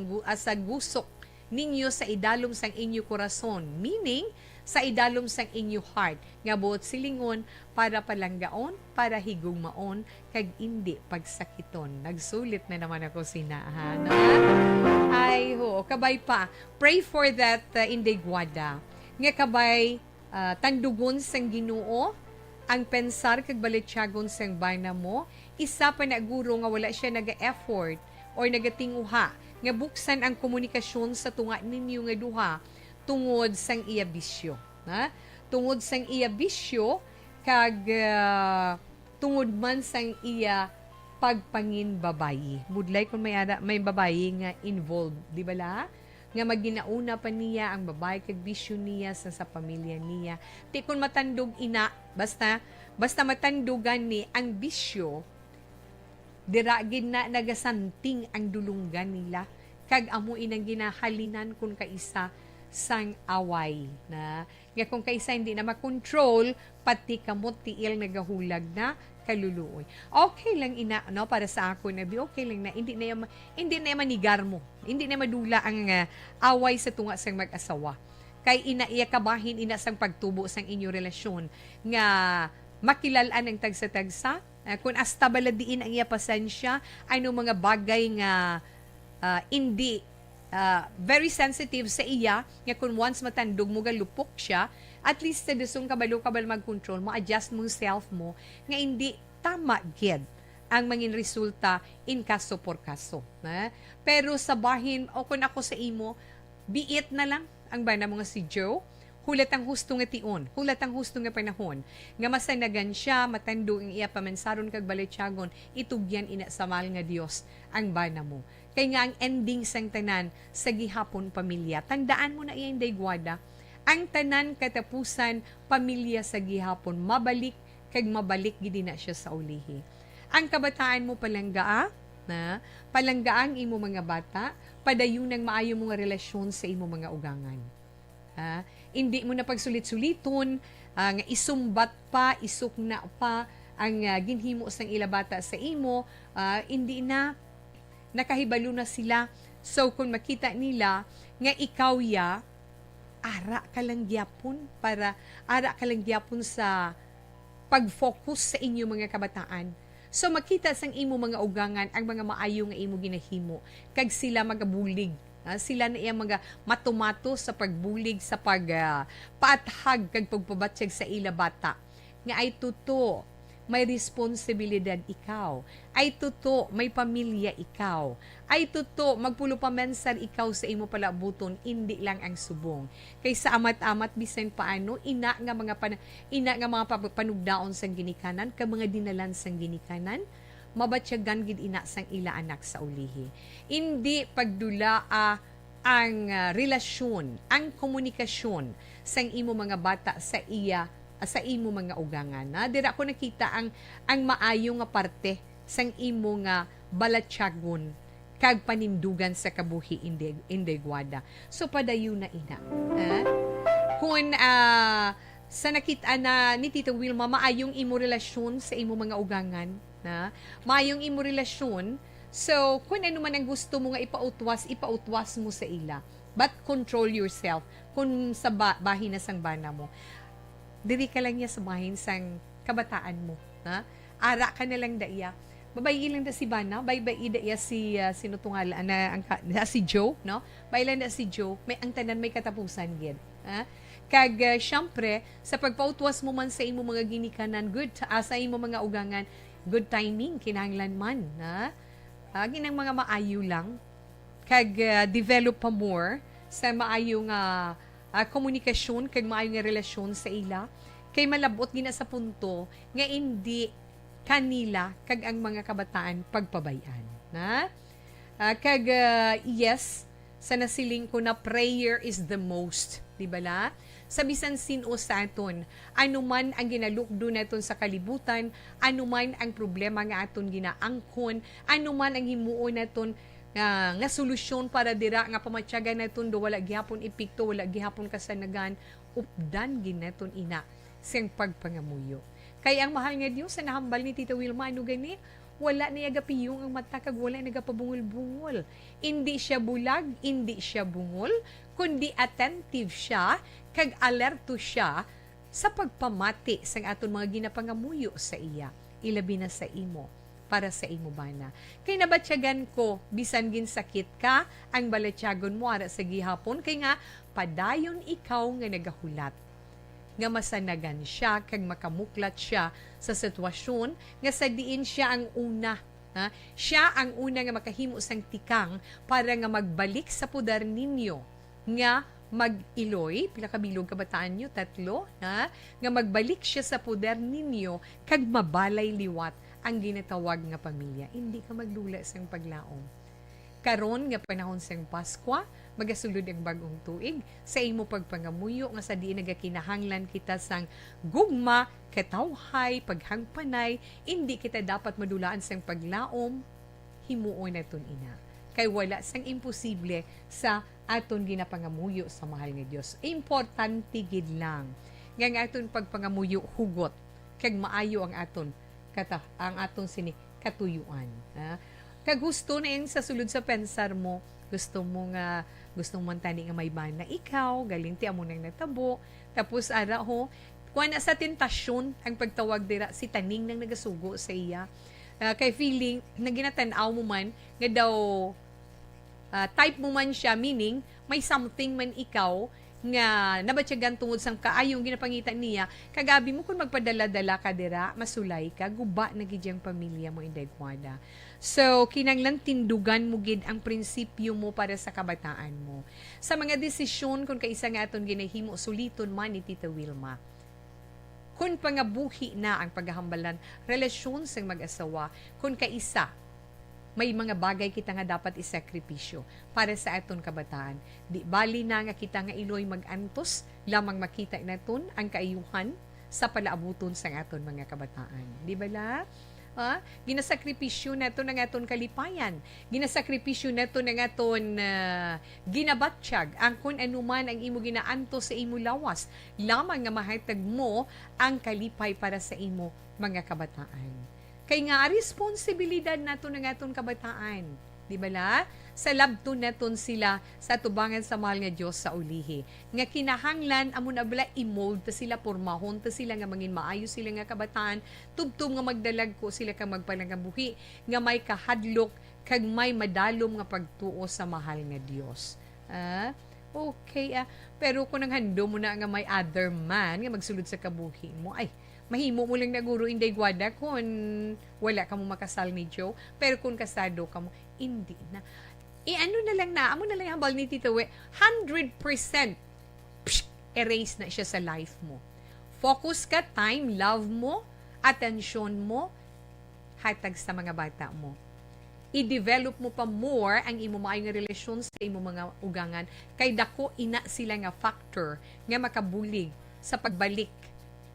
gusok ninyo sa idalom sang inyo korason. Meaning, sa idalom sang inyo heart nga buot silingon para palanggaon, para higugmaon kag indi pagsakiton. Nagsulit na naman ako sinahan. Ay ho, kabay pa. Pray for that indigwada. Nga kabay tandugon sang Ginoo ang pensar kag balityagon sang bana mo, isa pa na guro nga wala siya naga-effort or nagatinguha nga buksan ang komunikasyon sa tunga ninyo nga duha tungod sang iya bisyo. Tungod sang iya bisyo kag tungod man sang iya pagpangin babayi. Budlay kung may babayi nga involved, di ba la? Nga maginauna pa niya ang babae kag bisyo niya sa pamilya niya. Ti kun matandog ina, basta matandugan ni ang bisyo, diragin na nagasanting ang dulunggan nila kag amo inang ginahalinan kung kaisa sang away na nga kung kaisa hindi na makontrol pati kamot tiil nagahulag na kaluluoy. Okay lang ina no para sa ako na okay lang na hindi na manigar mo. Hindi na madula ang away sa tunga sang mag-asawa. Kay ina iya kabahin ina sang pagtubo sang inyo relasyon nga makilalan ang tagsa-tagsa. Kung asta baladiin ang iya pasensya, ano mga bagay nga hindi very sensitive sa iya, nga kung once matandog mo galupok siya, at least sa desong kabalo-kabal mag-control mo, adjust mo self mo, nga hindi tama gid ang mangin resulta in kaso por kaso. Pero sa bahin, o kung ako sa imo, biit na lang ang bana mo nga si Joe, hulat ang husto nga tion, hulat ang husto nga panahon, nga masanagan siya, matando ang iya pamansaron kag balityagon, itugyan ina sa mahal nga Dios ang bana mo. Kay nga ang ending sang tanan sa gihapon pamilya. Tandaan mo na iya inday gwada, ang tanan katapusan pamilya sa gihapon, mabalik kag mabalik gid na siya sa ulihi. Ang kabataan mo palanggaa, na palanggaang imo mga bata, padayon ng maayo mo nga relasyon sa imo mga ugangan. Hindi mo na pagsulit-suliton, nga isumbat pa, isukna pa, ang ginhimo sang ilabata sa imo, hindi na, nakahibalo na sila. So, kung makita nila, nga ikaw ya, ara ka lang gyapon sa pag-focus sa inyo mga kabataan. So, makita sang imo mga ugangan, ang mga maayo nga imo ginahimo, kag sila magabulig. Sila na iya mga matumato sa pagbulig, sa paathag kag pagpabatsyag sa ila bata. Nga ay tuto, may responsibilidad ikaw. Ay tuto, may pamilya ikaw. Ay tuto, magpulo pa mensar ikaw sa imo palabuton, hindi lang ang subong. Kaysa amat-amat bisan paano, ina nga mga panugdaon sang ginikanan, ka mga dinalan sang ginikanan, mabatsyagan gid ina sang ila anak sa ulihi. Hindi pagdula ang relasyon, ang komunikasyon sang imo mga bata sa imo mga ugangan. Dira ko nakita ang maayo nga parte sang imo nga balatyagon kag panindugan sa kabuhi indigwada. So padayon na ina. Kung sa nakita na ni Tita Wilma, maayong imo relasyon sa imo mga ugangan, maayong imo relasyon. So, kung ano man ang gusto mo nga ipautwas mo sa ila. But control yourself. Kung sa bahin na sang bana mo, diri ka lang niya sa bahin sang kabataan mo. Ara ka na lang daiya. Babayi lang da si Bana, bayi da iya si sinutungal si Joe, no? Bayi lang da si Joe, may ang tanan may katapusan gid. Kag syempre sa pagpautwas mo man sa imo mga ginikanan, good sa imo mga ugangan, good timing kinahanglan man, ginang mga maayo lang kag develop pa more sa maayo nga komunikasyon kag maayo nga relasyon sa ila kay malabot gina sa punto nga hindi kanila kag ang mga kabataan pagpabayan kag yes sa nasiling ko na prayer is the most, di ba la? Sa bisan sino sa aton, anuman ang ginalukdo naton sa kalibutan, anuman ang problema nga aton ginaangkon, anuman ang himuon naton nga solusyon para dira nga pamatyagan naton do wala gihapon epekto, wala gihapon kasanagan, updan ginaton ina siyang pagpangamuyo. Kaya ang mahal nga Dios sa nahambal ni Tita Wilma, ano gani? wala niya gapiyong ang mata kag wala nagapabungol-bungol. Hindi siya bulag, hindi siya bungol, kundi attentive siya kag alerto siya sa pagpamati sa aton mga ginapangamuyo sa iya. Ilabi na sa imo, para sa imo bana. Kay nabatyagan ko, bisan gin sakit ka, ang balatyagon mo ara sa gihapon, kay nga, padayon ikaw nga nagahulat. Nga masanagan siya, kag makamuklat siya sa sitwasyon, nga sa diin siya ang una. Ha? Siya ang una nga makahimo sang tikang para nga magbalik sa pudar ninyo. Nga mag-iloy, pila kabilog kabataan nyo, 3, ha? Nga magbalik siya sa poder ninyo, kag mabalay liwat ang ginatawag nga pamilya. Hindi ka maglula sa paglaom. Karon nga panahon sang Paskwa, magasulod ang bagong tuig, sa imo pagpangamuyo nga sa diin nagakinahanglan kita sang gugma, katawhay, paghangpanay, hindi kita dapat madulaan sang paglaom, himuon naton ina. Kay wala sang imposible sa aton ginapangamuyo sa mahal nga Dios. Importante gid lang nga aton pagpangamuyo hugot kag maayo ang aton sini katuyuan. Kag gusto na yung sa sulod sa pensar mo, gusto mo tani nga may bana ikaw, galing ti amo nang natabo, tapos ara ho, kuha na sa tentasyon ang pagtawag dira si taning nang nagasugo sa iya. Kay feeling, na ginatanaw mo man, nga daw, type mo man siya, meaning, may something man ikaw, nga nabatyagan tungod sang kaayong ginapangitan niya, kagabi mo kung magpadala-dala ka dira, masulay ka, guba na gidyang pamilya mo inday kwada. So, kinanglan tindugan mo gid ang prinsipyo mo para sa kabataan mo. Sa mga desisyon, kung kaisa nga aton ginahimo, suliton man ni Tita Wilma. Kung pangabuhi na ang paghahambalan, relasyon sa mag-asawa, kung kaisa, may mga bagay kita nga dapat isakripisyo para sa aton kabataan. Di bali na nga kita nga iloy mag-antos, lamang makita naton ang kaayuhan sa palaabuton sa aton mga kabataan. Di ba la? Ginasakripisyo nato ng aton kalipayan. Ginasakripisyo nato ng aton ginabatsyag ang kung anuman ang imo ginaantos sa imo lawas. Lamang nga mahatag mo ang kalipay para sa imo mga kabataan. Kay nga responsibilidad nato ng aton kabataan. Di ba la? Sa labton naton sila sa tubangan sa mahal nga Dios sa ulihi. Nga kinahanglan amo na bala i-mold ta sila, pormahon ta sila nga mangin maayo sila nga kabataan, tubtom nga magdalag ko sila kang magpalangabuhi, nga may kahadlok kag may madalom nga pagtuo sa mahal nga Dios. Okay, pero kung nang hando mo na nga may other man nga magsulod sa kabuhi mo, ay, mahimo mo lang na guro inday gwada kung wala ka mo makasal ni Joe, pero kung kasado ka mo, hindi na. Ano na lang na, amo na lang hambal ni Tita We, 100% erase na siya sa life mo. Focus ka, time, love mo, atensyon mo, hatag sa mga bata mo. I-develop mo pa more ang imo maayong relasyon sa imo mga ugangan, kay dako ina sila nga factor nga makabulig sa pagbalik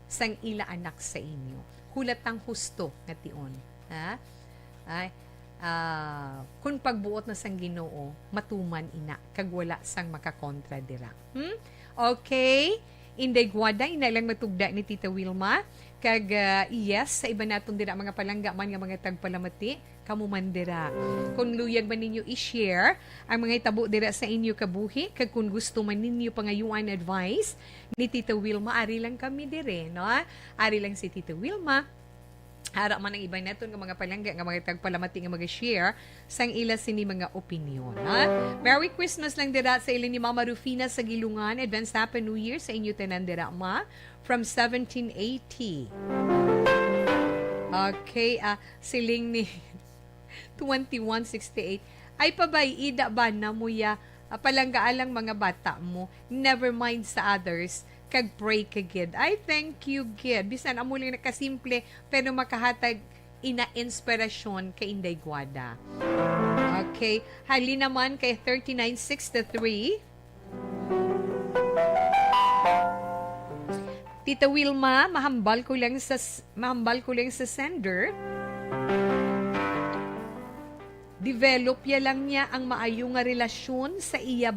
sang ila anak sa inyo. Hulatang husto nga tion. Kung pagbuot na sang Ginoo, matuman ina, kag wala sang makakontra dira. Okay? Inday gwada, inalang matugda ni Tita Wilma. Kag yes, sa iba naton dira mga palangga man nga mga tagpalamati, kamo man dira. Kung luyag man ninyo i-share ang mga itabo dira sa inyo kabuhi, kag kung gusto man ninyo pangayuan advice ni Tita Wilma, ari lang kami dire, no? Ari lang si Tita Wilma. Hara man ang iba naton nga mga palangga nga mga tagpalamati nga mag-share sang ila sini mga opinion. Merry Christmas lang dira sa ila ni Mama Rufina sa Gilungan. Advance Happy New Year sa inyo tanan dira, ma. From 1780. Okay, siling ni 2168. Ay pabay, ida ba na mo ya palangga-alang mga bata mo, never mind sa others, kag pray ka gid. I thank you gid. Bisan amo lang nakasimple pero makahatag ina-inspirasyon kay Inday Gwada. Okay, hali naman kay 3963. Tita Wilma, mahambal ko lang sa sender. Develop ya lang niya ang maayo nga relasyon sa iya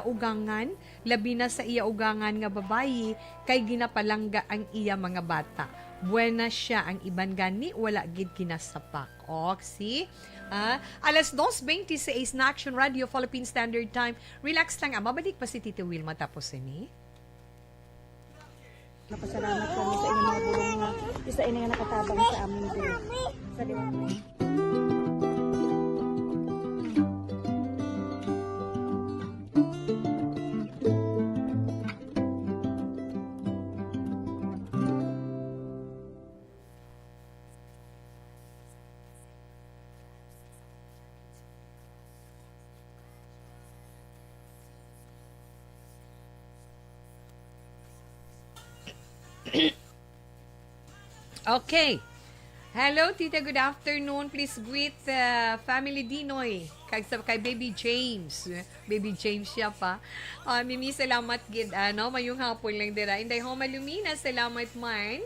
ugangan, labi na sa iya ugangan nga babayi, kay ginapalangga ang iya mga bata. buena siya ang iban gani wala gid kinasapak. See? Alas 2:26 na Action Radio Philippine Standard Time. Relax lang. Mabalik pa si Tito Wilma tapos ini. Napasalamat kami sa inyong mga bulong na isa ina nga nakatabang sa amin din. Sa Okay. Hello, Tita. Good afternoon. Please greet Family Dinoy. Kay Baby James. Baby James siya pa. Mimi, salamat gid. Mayong hapon lang dira. Inday Homa Lumina, salamat man.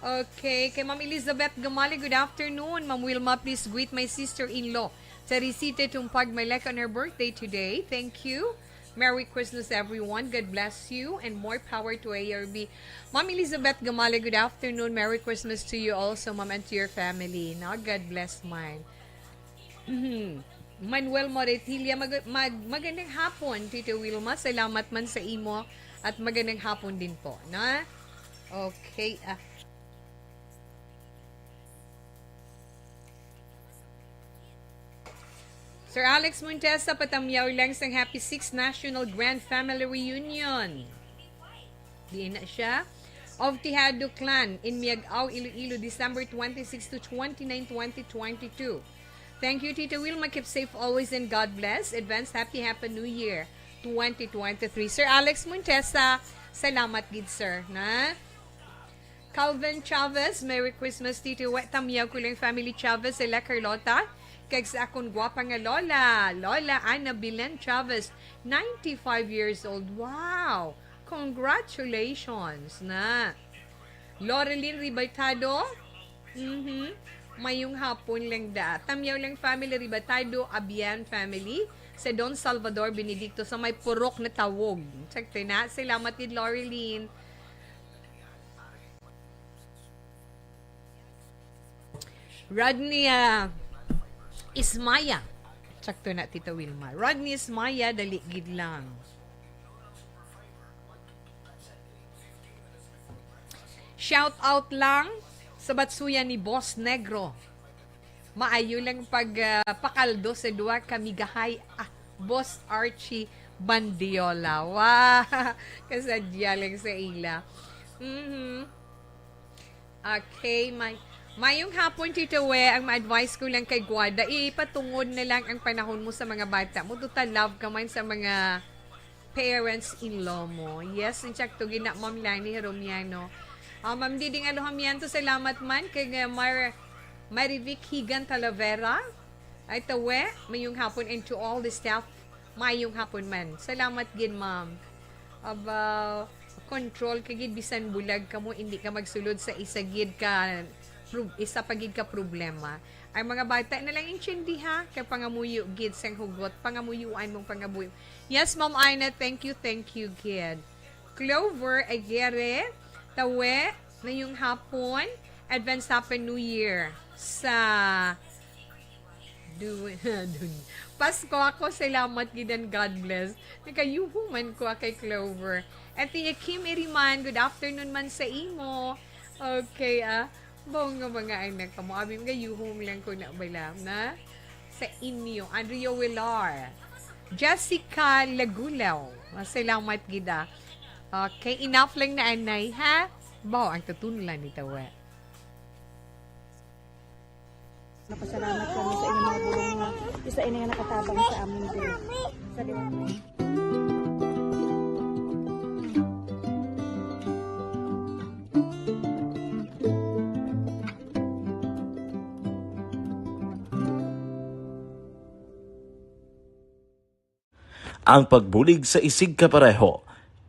Okay. Kay Ma'am Elizabeth Gamali, good afternoon. Ma'am Wilma, please greet my sister-in-law. Teresita Tumpag Malek on her birthday today. Thank you. Merry Christmas, everyone. God bless you and more power to ARB. Ma'am Elizabeth Gamale, good afternoon. Merry Christmas to you also, Ma'am, and to your family. Now, God bless mine. Manuel Moretilia, magandang hapon, Tito Wilma. Salamat man sa imo at magandang hapon din po. Na? Okay. Sir Alex Montesa, patamyaw lang sa Happy 6th National Grand Family Reunion. Di na siya. Of Tihado Clan in Miagao, Iloilo, December 26 to 29, 2022. Thank you, Tita Wilma. Keep safe always and God bless. Advance Happy New Year 2023. Sir Alex Montesa, salamat gid, sir. Na? Calvin Chavez, Merry Christmas, Tito. Tamyaw ko lang family Chavez sa La Carlota. Kag sa akong gwapa nga lola, Lola Ana Bilen Chavez, 95 years old. Wow! Congratulations na. Loreline Ribatado, mayong hapon lang da. Tamyaw lang family Ribatado, Abian family, sa Don Salvador Benedicto, sa may purok na tawog. Check na. Salamat din, Loreline. Rodney, Ismaya. Sakto na, Tita Wilma. Rodney Ismaya, daligid lang. Shout out lang sa batsuya ni Boss Negro. Maayo lang pakaldo sa duwa kamigahay. Boss Archie Bandiola. Wow! Kasadya lang sa ila. Okay, Mayong hapon, Tito We, ang ma-advise ko lang kay Guada, ipatungod na lang ang panahon mo sa mga bata mo. Total love ka man sa mga parents-in-law mo. Yes, in check to gina, Ma'am Lani Romiano. Ma'am Diding Alohamianto, salamat man kay Marivic Higan Talavera. Ay tawe, mayong hapon, and to all the staff, mayong hapon man. Salamat gin, Ma'am. About control kagid bisan bulag ka mo, hindi ka magsulod sa isagid ka isa pagid ka problema. Ay mga bata na lang intindi ha, kay pangamuyo gid sang hugot, pangamuyuan mong pangabuyo. Yes, Ma'am Aina, thank you gid. Clover Aguirre, tawe na yung hapon, advance Happy New Year sa Pasko ako, salamat gid and God bless. Nakayuhuman ko kay Clover. At Kim Iriman, good afternoon man sa imo. Okay, bong nga mga anak ka mo. Abim nga yuhum lang ko na balam na sa inyo. Andrea Villar. Jessica Lagulaw. Salamat gida. Okay, enough lang na anay, ha? Baw, ang tutunulan ni Tawa. napasalamat kami sa inyong mga bulong na isa ina nga nakatabang sa amin din. Sa Ang pagbulig sa isig kapareho,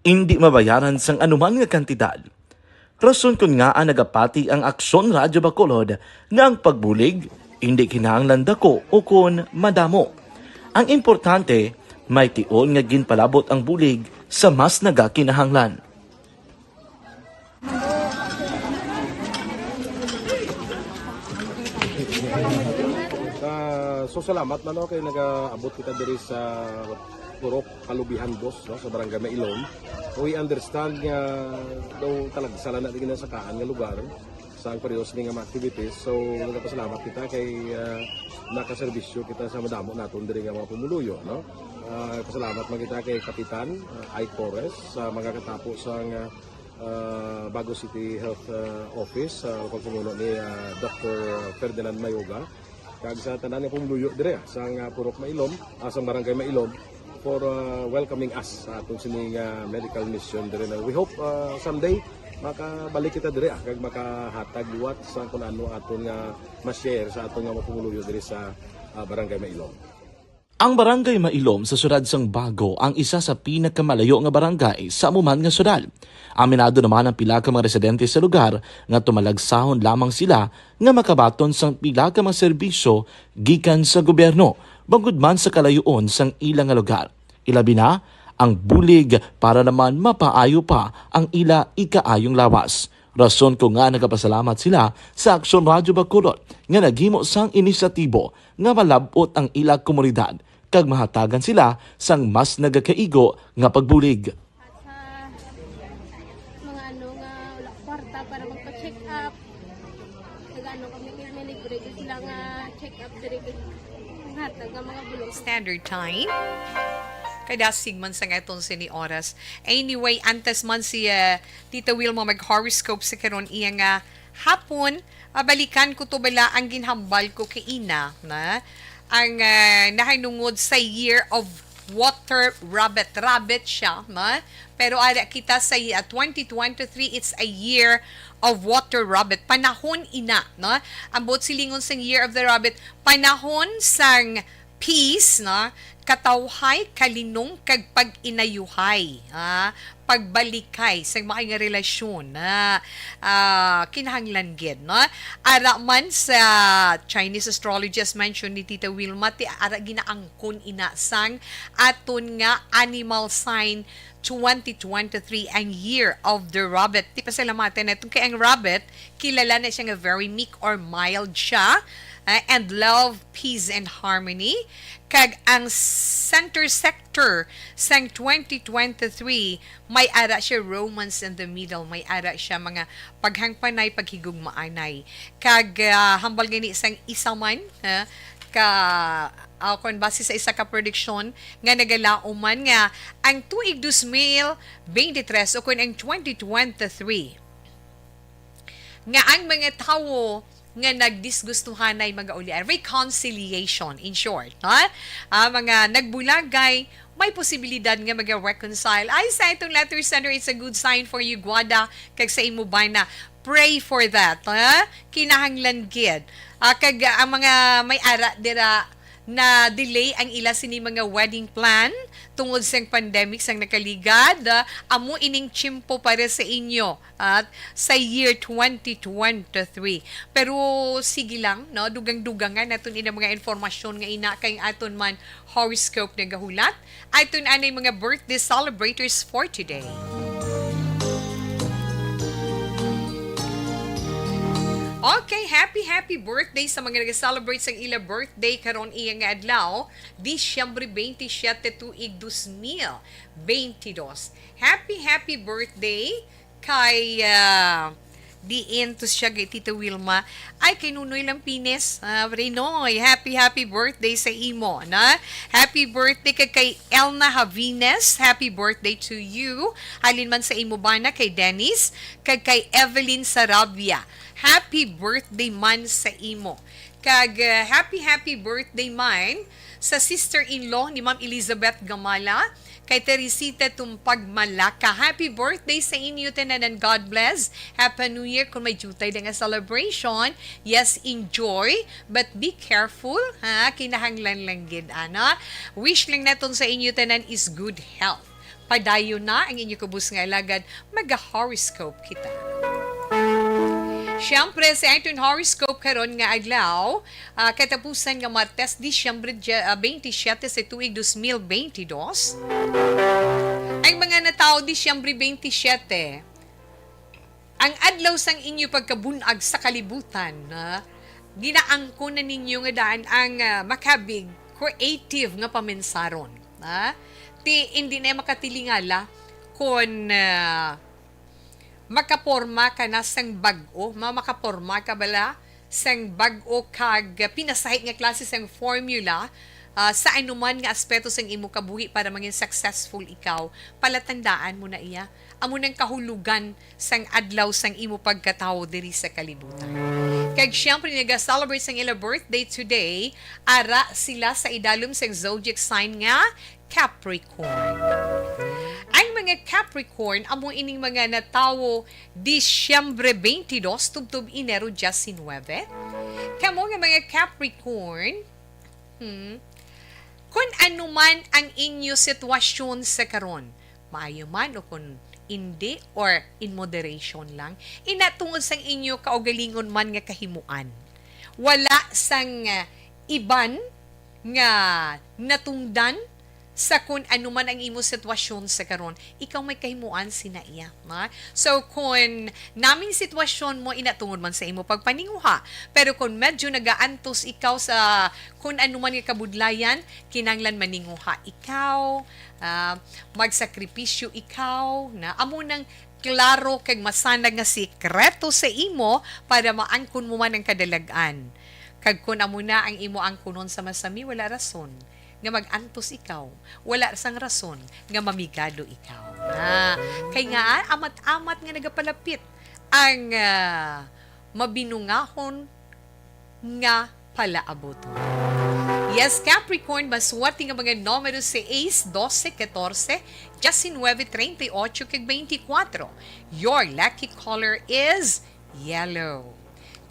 hindi mabayaran sang anuman nga kantidad. Rason kun nga ang nagapati ang Aksyon Radyo Bacolod nga ang pagbulig, hindi kinahanglan dako o kun madamo. Ang importante, may tion nga ginpalabot ang bulig sa mas nagakinahanglan. So salamat man kay nag-abot kita diri sa Purok, Kalubihan, Boss, no, sa Barangay Mailom. We understand nga daw talaga sala na din sa kaan nga lugar sa periyos ni nga mga activities. So nagpasalamat kita kay nakaserbisyo kita sa madamo naton diri nga mga pumuluyo, no. Pasalamat man kita kay Kapitan Ike Torres sa mga katapo sa Bago City Health Office sa pagpumuno ni Dr. Ferdinand Mayoga kag sa tanan nga pumuluyo dire sa Purok Mailom, sa Barangay Mailom for welcoming us sa atong sining medical mission dire. We hope someday makabalik kita dire kag makahatag liwat sa kun ano aton nga ma-share sa aton nga pumuluyo dire sa Barangay Mailom. Ang Barangay Mailom sa syudad sang Bago ang isa sa pinakamalayo nga barangay sa amuman nga syudad. Aminado naman ang pila ka mga residente sa lugar nga tumalagsahon lamang sila nga makabaton sang pila ka mga serbisyo gikan sa gobyerno bangod man sa kalayoon sang ilang nga lugar. Ilabi na ang bulig para naman mapaayo pa ang ila ikaayong lawas. Rason ko nga nagapasalamat sila sa Aksyon Radyo Bacolod nga naghimo sang inisyatibo nga malabot ang ila komunidad kag mahatagan sila sang mas nagakaigo nga pagbulig. At sa mga nga wala kwarta para magpa-check up. Nag-ano kami libre kasi sila nga check up dire hatag ang mga bulong. Standard time. Kada sigman sa ngayon sini oras. Anyway, antes man si Tita Wilma mag-horoscope sa karon iya nga hapon, balikan ko to bala ang ginhambal ko kay ina na ang nahinungod sa year of water rabbit. Rabbit siya, na? Pero ara kita sa 2023, it's a year of water rabbit. Panahon ina, no? Ambot silingon sang year of the rabbit. Panahon sang peace, no? Katawhay, kalinong, kag pag-inayuhay, pagbalikay sa mga nga relasyon na kinahanglan gid, no? Ara man sa Chinese astrologist mention ni Tita Wilma, ti ara ginaangkon ina sang aton nga animal sign 2023 ang year of the rabbit. Di pa salamatan na kay ang rabbit, kilala na siya nga very meek or mild siya, and love, peace, and harmony. Kag ang center sector sang 2023, may ara siya romance in the middle, may ara siya mga paghangpanay, paghigugmaanay. Kag hambal gani sang isa man, kung base sa isa ka prediction nga nagalauman nga ang tuig 2023 o kung ang 2023 nga ang mga tawo nga nagdisgustuhan ay mag-aulian. Reconciliation, in short. Mga nagbulagay, may posibilidad nga mag-reconcile. Ay, sa itong letter sender, it's a good sign for you, Guada, kag sa imo ba na pray for that. Kinahanglan gid. Kag ang mga may ara dira na delay ang ila sini mga wedding plan tungod sa pandemic sang nakaligad, amo ining chimpo para sa inyo at sa year 2023. Pero sige lang, no, dugang-dugangan naton ina mga informasyon nga ina kay aton man horoscope na gahulat. Aton anay mga birthday celebrators for today. Okay, happy birthday sa mga nag-celebrate sa ila birthday karon iya nga adlaw, Disyembre 27 tuig 2022. Happy birthday kay diin to siya kay Tita Wilma. Ay, kay Nunoy Lampines. Renoy, happy birthday sa imo. Na? Happy birthday kay Elna Havines. Happy birthday to you. Halin man sa imo bana kay Dennis. Kay Evelyn Sarabia. Happy birthday man sa imo. Kag happy birthday man sa sister-in-law ni Ma'am Elizabeth Gamala, kay Teresita Tumpag Malaka. Happy birthday sa inyo tanan and God bless. Happy New Year kung may jutay na nga celebration. Yes, enjoy, but be careful. Kinahanglan lang gid ana. Wish lang naton sa inyo tanan is good health. Padayon na ang inyo kubus nga alagad. Mag-horoscope kita. Siyempre, sa ating horoscope karon nga adlaw, katapusan nga Martes, Disyembre 27 sa tuig 2022. Ang mga natao Disyembre 27, ang adlaw sang inyo pagkabunag sa kalibutan, ginaangko na ninyo nga daan ang makabig creative nga pamensaron. Ti hindi na makatilingala kung makaporma ka na sang bag-o, makaporma ka bala sang bag-o kag pinasahit nga klase sang formula sa anuman nga aspeto sang imo kabuhi para maging successful ikaw, palatandaan mo na iya. Amo nang kahulugan sang adlaw sang imo pagkatao diri sa kalibutan. Kag syempre nag-celebrate sang ila birthday today, ara sila sa idalom sang zodiac sign nga Capricorn. Ang mga Capricorn, amo ining mga natawo Disyembre 22 tubtub Enero 19. Kamo nga mga Capricorn, kung ano man ang inyo sitwasyon sa karon, maayo man o kung hindi or in moderation lang, inatungod sang inyo kaugalingon man nga kahimuan. Wala sang iban nga natungdan sa kung ano man ang imo sitwasyon sa karon, ikaw may kahimuan sina iya. So, kung naming sitwasyon mo, inatungod man sa imo pagpaninguha. Pero kung medyo nagaantos ikaw sa kung ano man nga kabudlayan, kinanglan maninguha ikaw, magsakripisyo ikaw, na amo nang klaro kag masanag nga sikreto sa imo para maangkon mo man ang kadalagan. Kag kung amo na ang imo angkunon sa masami, wala rason nga mag-antos ikaw. Wala sang rason nga mamigado ikaw. Kay nga, amat-amat nga nagapalapit ang mabinungahon nga palaaboton. Yes, Capricorn, maswerte nga mga numero 6, 12, 14, 19, 38, kag 24. Your lucky color is yellow.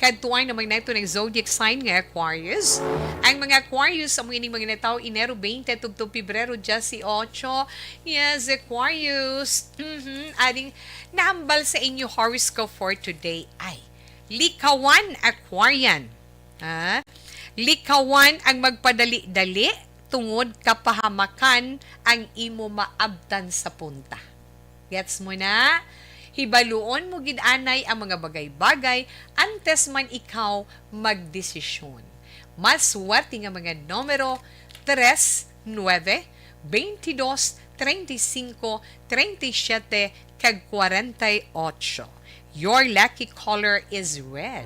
Kadtuan naman na ito ng zodiac sign nga Aquarius. Ang mga Aquarius, ang mga natao, Enero 20, tubtub Pebrero 18. Yes, Aquarius. Aring nahambal sa inyo horoscope for today ay likawan Aquarian. Likawan ang magpadali-dali tungod kapahamakan ang imo maabtan sa punta. Gets mo na? Hibaluon mo gid-anay ang mga bagay-bagay antes man ikaw magdesisyon. Maswerte nga mga numero 3, 9, 22, 35, 37, kag 48. Your lucky color is red.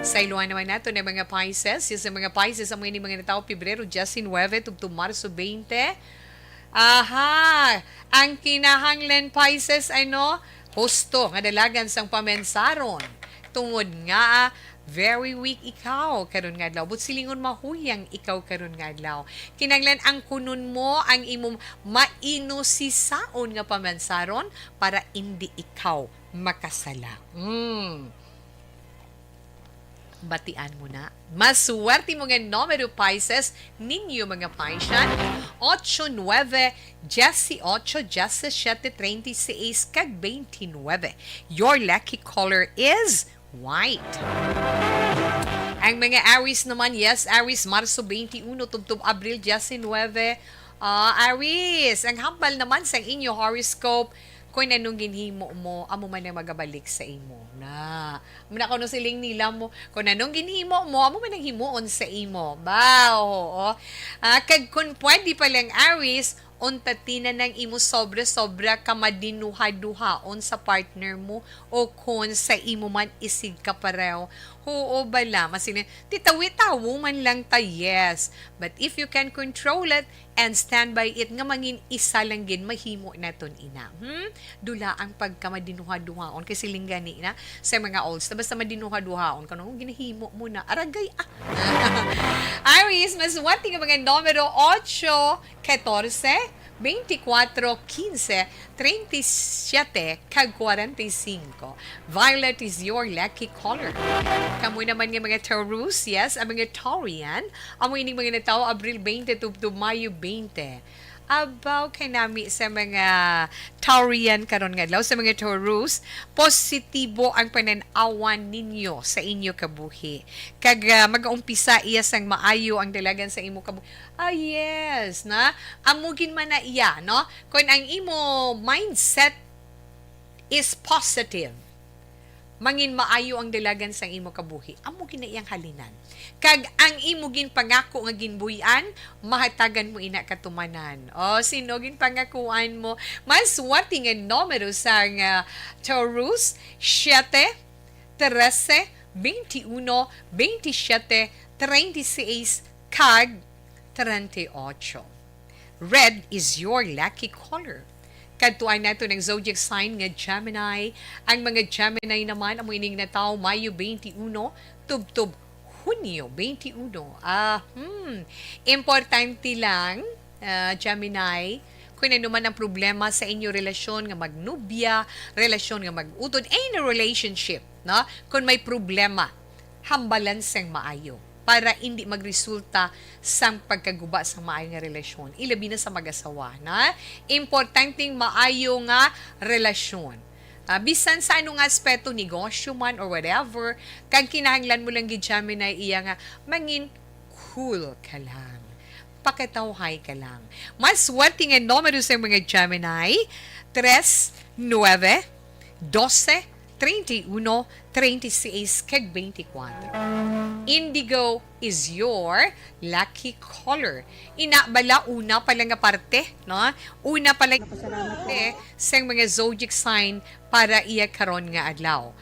Sa iluan naman nato ng mga Pisces, yung mga Pisces, ang mga tao, Pebrero 19, tubtub Marso 20, ang kinahanglan Pisces husto nga dalagan sang pamensaron. Tungod nga very weak ikaw karon nga adlaw. But silingon mahuyang ikaw karon nga adlaw. Kinahanglan ang kunon mo ang imong mainusisaon nga pamensaron para hindi ikaw makasala. Batian mo na. Maswerte mo nga numero Pisces ninyo mga Pisces. 8, 9, 18, 17, 36, kag 29. Your lucky color is white. Ang mga Aries naman, yes, Aries, Marso 21, tubtub Abril 19. Aries, ang hambal naman sa inyo horoscope, kung anong ginhimo mo, amo man ang magabalik sa imo. Muna ko no siling nila mo, kung anong ginhimo mo, amo man ang himuon sa imo. Kag kung pwede palang Aries, untatina ng imo sobra-sobra ka madinuha-duhaon sa partner mo o kung sa imo man isig ka pareho. Oo bala, masinin, titawi-tawo man lang ta, yes. But if you can control it and stand by it, nga mangin isa lang gin, mahimo na ton ina. Dula ang pagka madinuha-duhaon, kasi linggani na sa mga olds, basta madinuha-duhaon, kanong ginahimo mo na, aragay Aries, maswerte nga mga numero 8, 14, 24, 15, 37, kag 45. Violet is your lucky color. Kamu naman nga mga Taurus, yes, ang mga Taurian, amo ining mga natao, Abril 20, tubtub Mayo 20. Abaw kay nami sa mga Taurian karon nga adlaw, sa mga Taurus, positibo ang pananawan ninyo sa inyo kabuhi. Kag mag-umpisa iya sang maayo ang dalagan sa imo kabuhi. Yes, na amugin man na iya, no? Kung ang imo mindset is positive, mangin maayo ang dalagan sang imo kabuhi. Amo ginaiyang halinan. Kag ang imo gin pangako nga ginbuyan, mahatagan mo ina katumanan. O sino gin pangakuan mo? Maswati nga numero sang Taurus 7, 13, 21, 27, 36, kag 38. Red is your lucky color. Kadtuan nato ng zodiac sign nga Gemini. Ang mga Gemini naman, amo ining na tao, Mayo 21, tubtob Hunyo 21. Importante lang, Gemini, kung ano man ang problema sa inyo relasyon nga magnubya, relasyon nga magutod, any relationship, no? Kung may problema, hambalan sang maayo para hindi magresulta sa pagkaguba sa maayo nga relasyon. Ilabi na sa mag-asawa, na importanteng maayo nga relasyon. Bisan sa anong aspeto, negosyo man or whatever, kang kinahanglan mo lang Gemini iya nga, mangin cool ka lang. Pakitawhay ka lang. Maswerte nga numero sa mga Gemini, 3, 9, 12, 31, 36, kag 24. Indigo is your lucky color. Inabala una pa lang nga parte, no? Una pa lang sa mga zodiac sign para iya karon nga adlaw.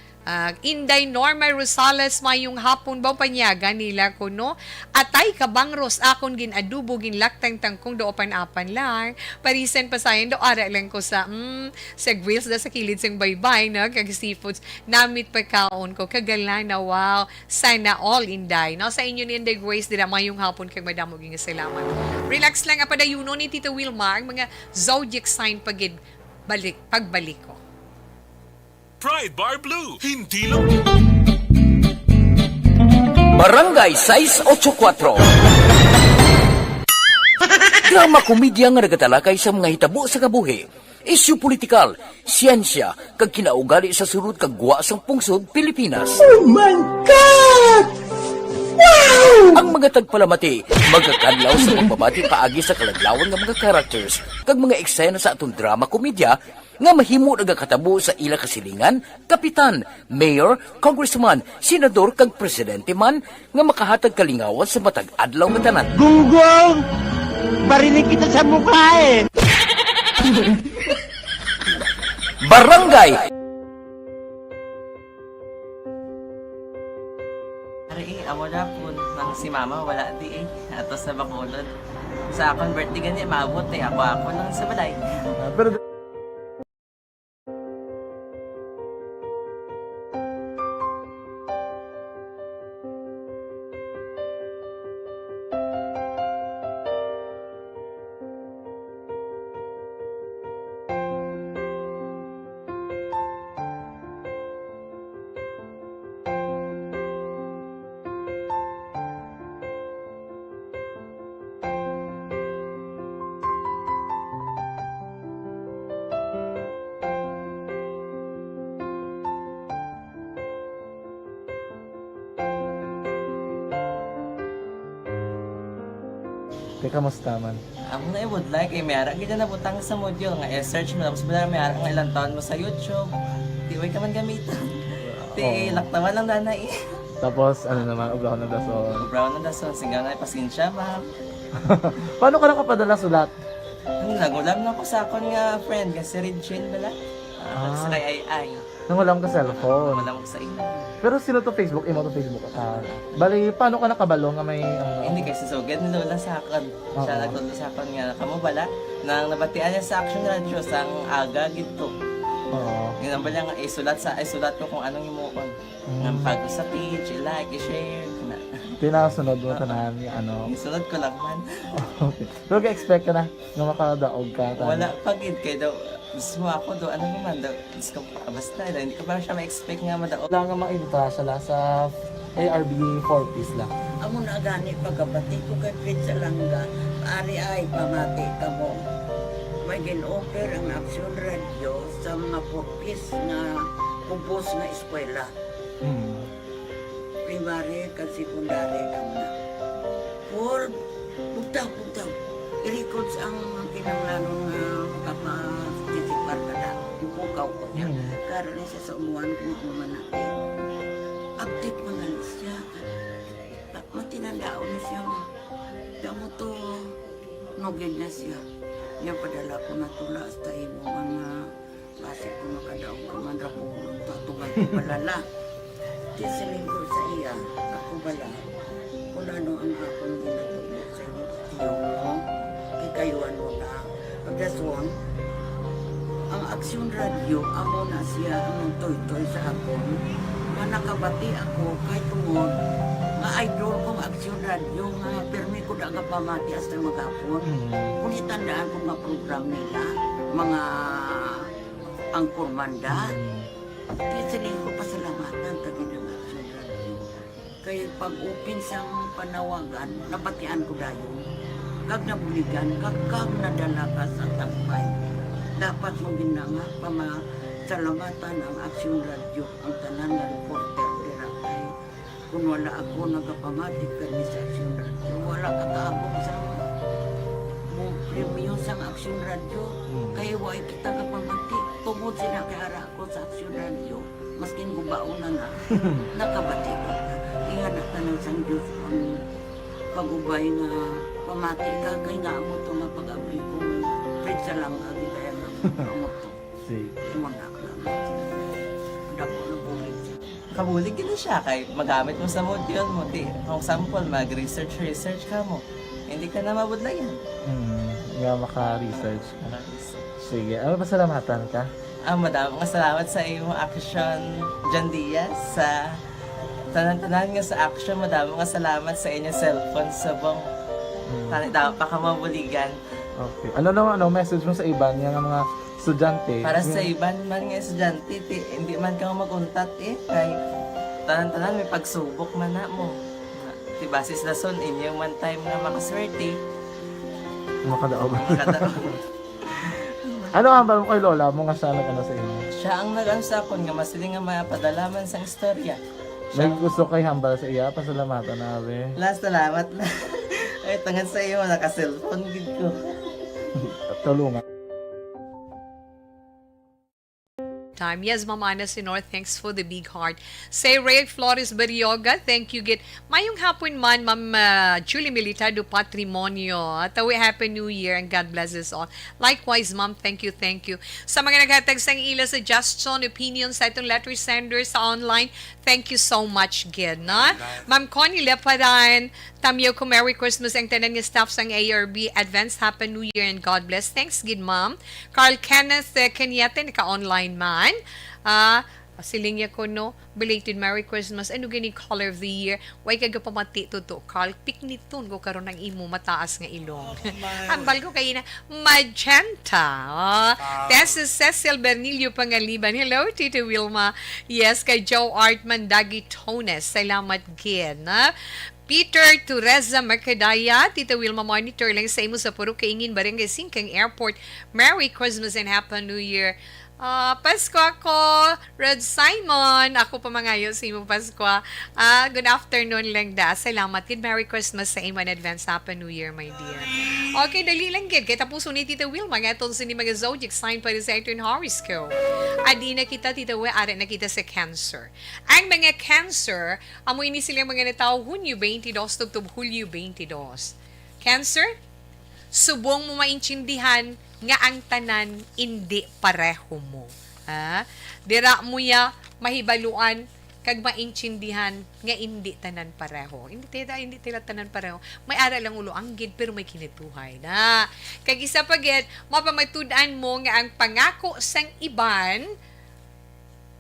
Inday Norma Rosales mayong hapon ba panyagan nila ko, no? Atay kabangros akon gin adubo gin laktang tangkong do apan-apan lang. Parisan pa sayon do ara lang ko sa grills da sa kilid sing baybay, no? Kag seafoods namit pa kaon ko kagala na wow. Sana all Inday, no? Sa inyo ni Inday Grace dira mayong hapon kag madamo gin salamat. Relax lang apadayuno ni Tita Wilma ang mga zodiac sign pagbalik ko. Pride Bar Blue. Hindi lang Barangay 684. Drama komedya nga nagatalakay sa mga hitabo sa kabuhi. Isyu politikal, siyensya, kag kinaugali sa sulod kag guwa sang pungsod Pilipinas. Oh my God! Wow! Ang mga tagpalamati, magkakadlaw sa pagbabati paagi sa kalaglawan ng mga characters kag mga eksena sa atong drama komedya nga mahimo nagakatabo sa ila kasilingan, kapitan, mayor, congressman, senador kag presidente man nga makahatag kalingawan sa matag adlaw nga tanan. Gunggong! Barinig kita sa mukha eh! Barangay! Ari, amo na po nang si mama wala di ato sa Bacolod. Sa akong birthday gani maabot ako nang sa balay. Pero kamusta man? Ako na would like ay mayara gid na butang sa module nga i-search mo tapos bala mayara nga ilang taon mo sa YouTube. Di way ka man gamitan. Di laktaman lang nanay. Tapos ano naman, ubraw ng dason. Brown na dason singa na pasensya ma'am. Paano ka nakapadala sulat? Nagulam na ko sa akon nga friend kasi Regine bala. Sa kay ay. Nangulam ka cellphone. Wala mo sa ina. Pero sino to Facebook? Imo to Facebook. Bali, paano ka nakabalo nga may... Hindi kasi so, ganun lola sa akin. Siya nagtulo sa akin nga, kamo bala, nang nabatian niya sa Action Radio, sang aga, gito. Oo. Yun ang bala nga, isulat ko kung anong imukon. Ng pag sa page, i-like, i-share. Pinasunod mo tanan yung ano. Isunod ko lang man. Okay. Pero ka-expect ka na nga makadaog ka. Wala, pag-id kayo daw. Gusto mo ako daw, ano naman daw. Gusto ko, basta, hindi ko pa siya ma-expect nga madaog. Wala nga maibita siya sa ARB 4-piece lang. Amo na gani pagkabati ko kay Pizza Langga, ari ay pamati ka mo. May gin-offer ang Action Radio sa mga 4-piece na kumpos na eskwela. Primary kag secondary ka na. For, bugtaw. I-record sa ang kinanglanon nga kapatitikbar ka na. Yung pukaw ko niya. Karoon siya sa umuan kung umanapin. active mga siya. Matinandao na siya. Damo to, nugid na siya. Yan padala ko na tula sa imo mga klase ko makadaong kamandra ko tatugan ko balala. Di silingkod sa iya, ako bala. Kung ano ang akong ginatulog sa iyo mo, kikayuan mo na. Pagdaswan, ang Aksyon Radio, amo na siya ang toy-toy sa akon. Manakabati ako kahit tungod nga idol kong Aksyon Radio nga permi ko daga pamati hasta magapon. Kung itandaan ko nga program nila, mga angkormanda, kisiling ko pasalamatan tagi ng Aksyon Radio. Kaya pag-upin sang panawagan, nabatian ko dayon. Kag nabuligan, kag nadala ka sa tampay. Dapat mo ginanga pamasalamatan ang Aksyon Radio, ang tanan nga reporter dira kay kung wala ako nagapamatik kami sa Aksyon Radio, wala kakaabot sa premium sa Aksyon Radio, kaya wala kita kapamatik. Tungod sila kay ara ako sa Aksyon Radio, maskin gubaon na nakabati ko. Ingat na tanong sa Diyos ang pag-ubay nga pamati ka, kay nga mo ito mapag-abay ko. Fred sa lang, agi kaya nga mo ito. Imanak lang. Dako na bulit siya. Kabulig gina siya kay magamit mo sa module mo. Di, kung sample, mag-research ka mo. Hindi ka na mabudlayan. Nga maka-research ka. Sige, ano ba salamatan ka? Madaming salamat sa iyong action, John Diaz, sa tanan-tanan nga sa action. Madaming salamat sa inyong cellphone sa bang dapat pa ka mabuligan. Okay. Ano naman, message mo sa iban, yung mga estudyante? Para sa iban man nga estudyante, hindi man ka maguntat kay tanan-tanan may pagsubok man na mo. Di basis lason, inyong one time nga makaswerte. Makadaog. Ano ang mo kay Lola mo nga siya nag-ano sa inyo? Siya ang nag-ano sa akon nga masiling nga mapadalaman sa istorya. May gusto kay hambal sa iya, pasalamatan na be. Last salamat na. Ay, tangan sa iyo, naka-cellphone gid ko. Tulungan. Time. Yes, Mama Ana Sinor, thanks for the big heart. Say Ray Flores Barrioga, thank you. Get mayong hapon man, Ma'am Julie Militado Patrimonio. Tawi Happy New Year and God bless us all. Likewise, Ma'am, thank you, thank you. Sa mga naghatag sang ila suggestion, opinions sa itong letter senders sa online, thank you so much, Gid, na? Ma'am Connie Leparan, Tamyo ko Merry Christmas ang tanan ng staff sang ARB. Advance Happy New Year and God bless. Thanks, Gid, Ma'am. Carl Kenneth Kenyate, naka-online man. Silingya ko, no? Belated Merry Christmas. Ano gini color of the year? Way kaga pamati to. Carl, pick niton ko karon ng imo mataas nga ilong. Ambal ko kayo na magenta. This is Cecil Bernilio Pangaliban. Hello, Tita Wilma. Yes, kay Joe Artman Dagitones. Salamat, Gid, na? Peter Teresa Mercadaya, Tita Wilma monitor lang sa imo sa puro kaingin Barangay Singkang Airport. Merry Christmas and Happy New Year. Pasko ako, Rod Simon. Ako pa mangayo sa imo Pasko. Good afternoon lang da. Salamat. Good Merry Christmas sa imo in advance. Happy New Year, my dear. Okay, dali lang gid. Kaya tapuso ni Tita Wilma. Nga sa ni mga zodiac sign para sa ito in horoscope. Adi na kita, Tita Wilma, ara na kita sa Cancer. Ang mga Cancer, amoy ni silang mga natao Hunyo 22 tubtob Hulyo 22. Cancer, subong mo maintindihan nga ang tanan hindi pareho mo. Dira mo ya mahibaluan kag maintindihan nga hindi tanan pareho. Hindi tila tanan pareho. May ara lang ulo ang gid pero may kinituhay na. Kag isa pa gid, mapamatud-an mo nga ang pangako sang iban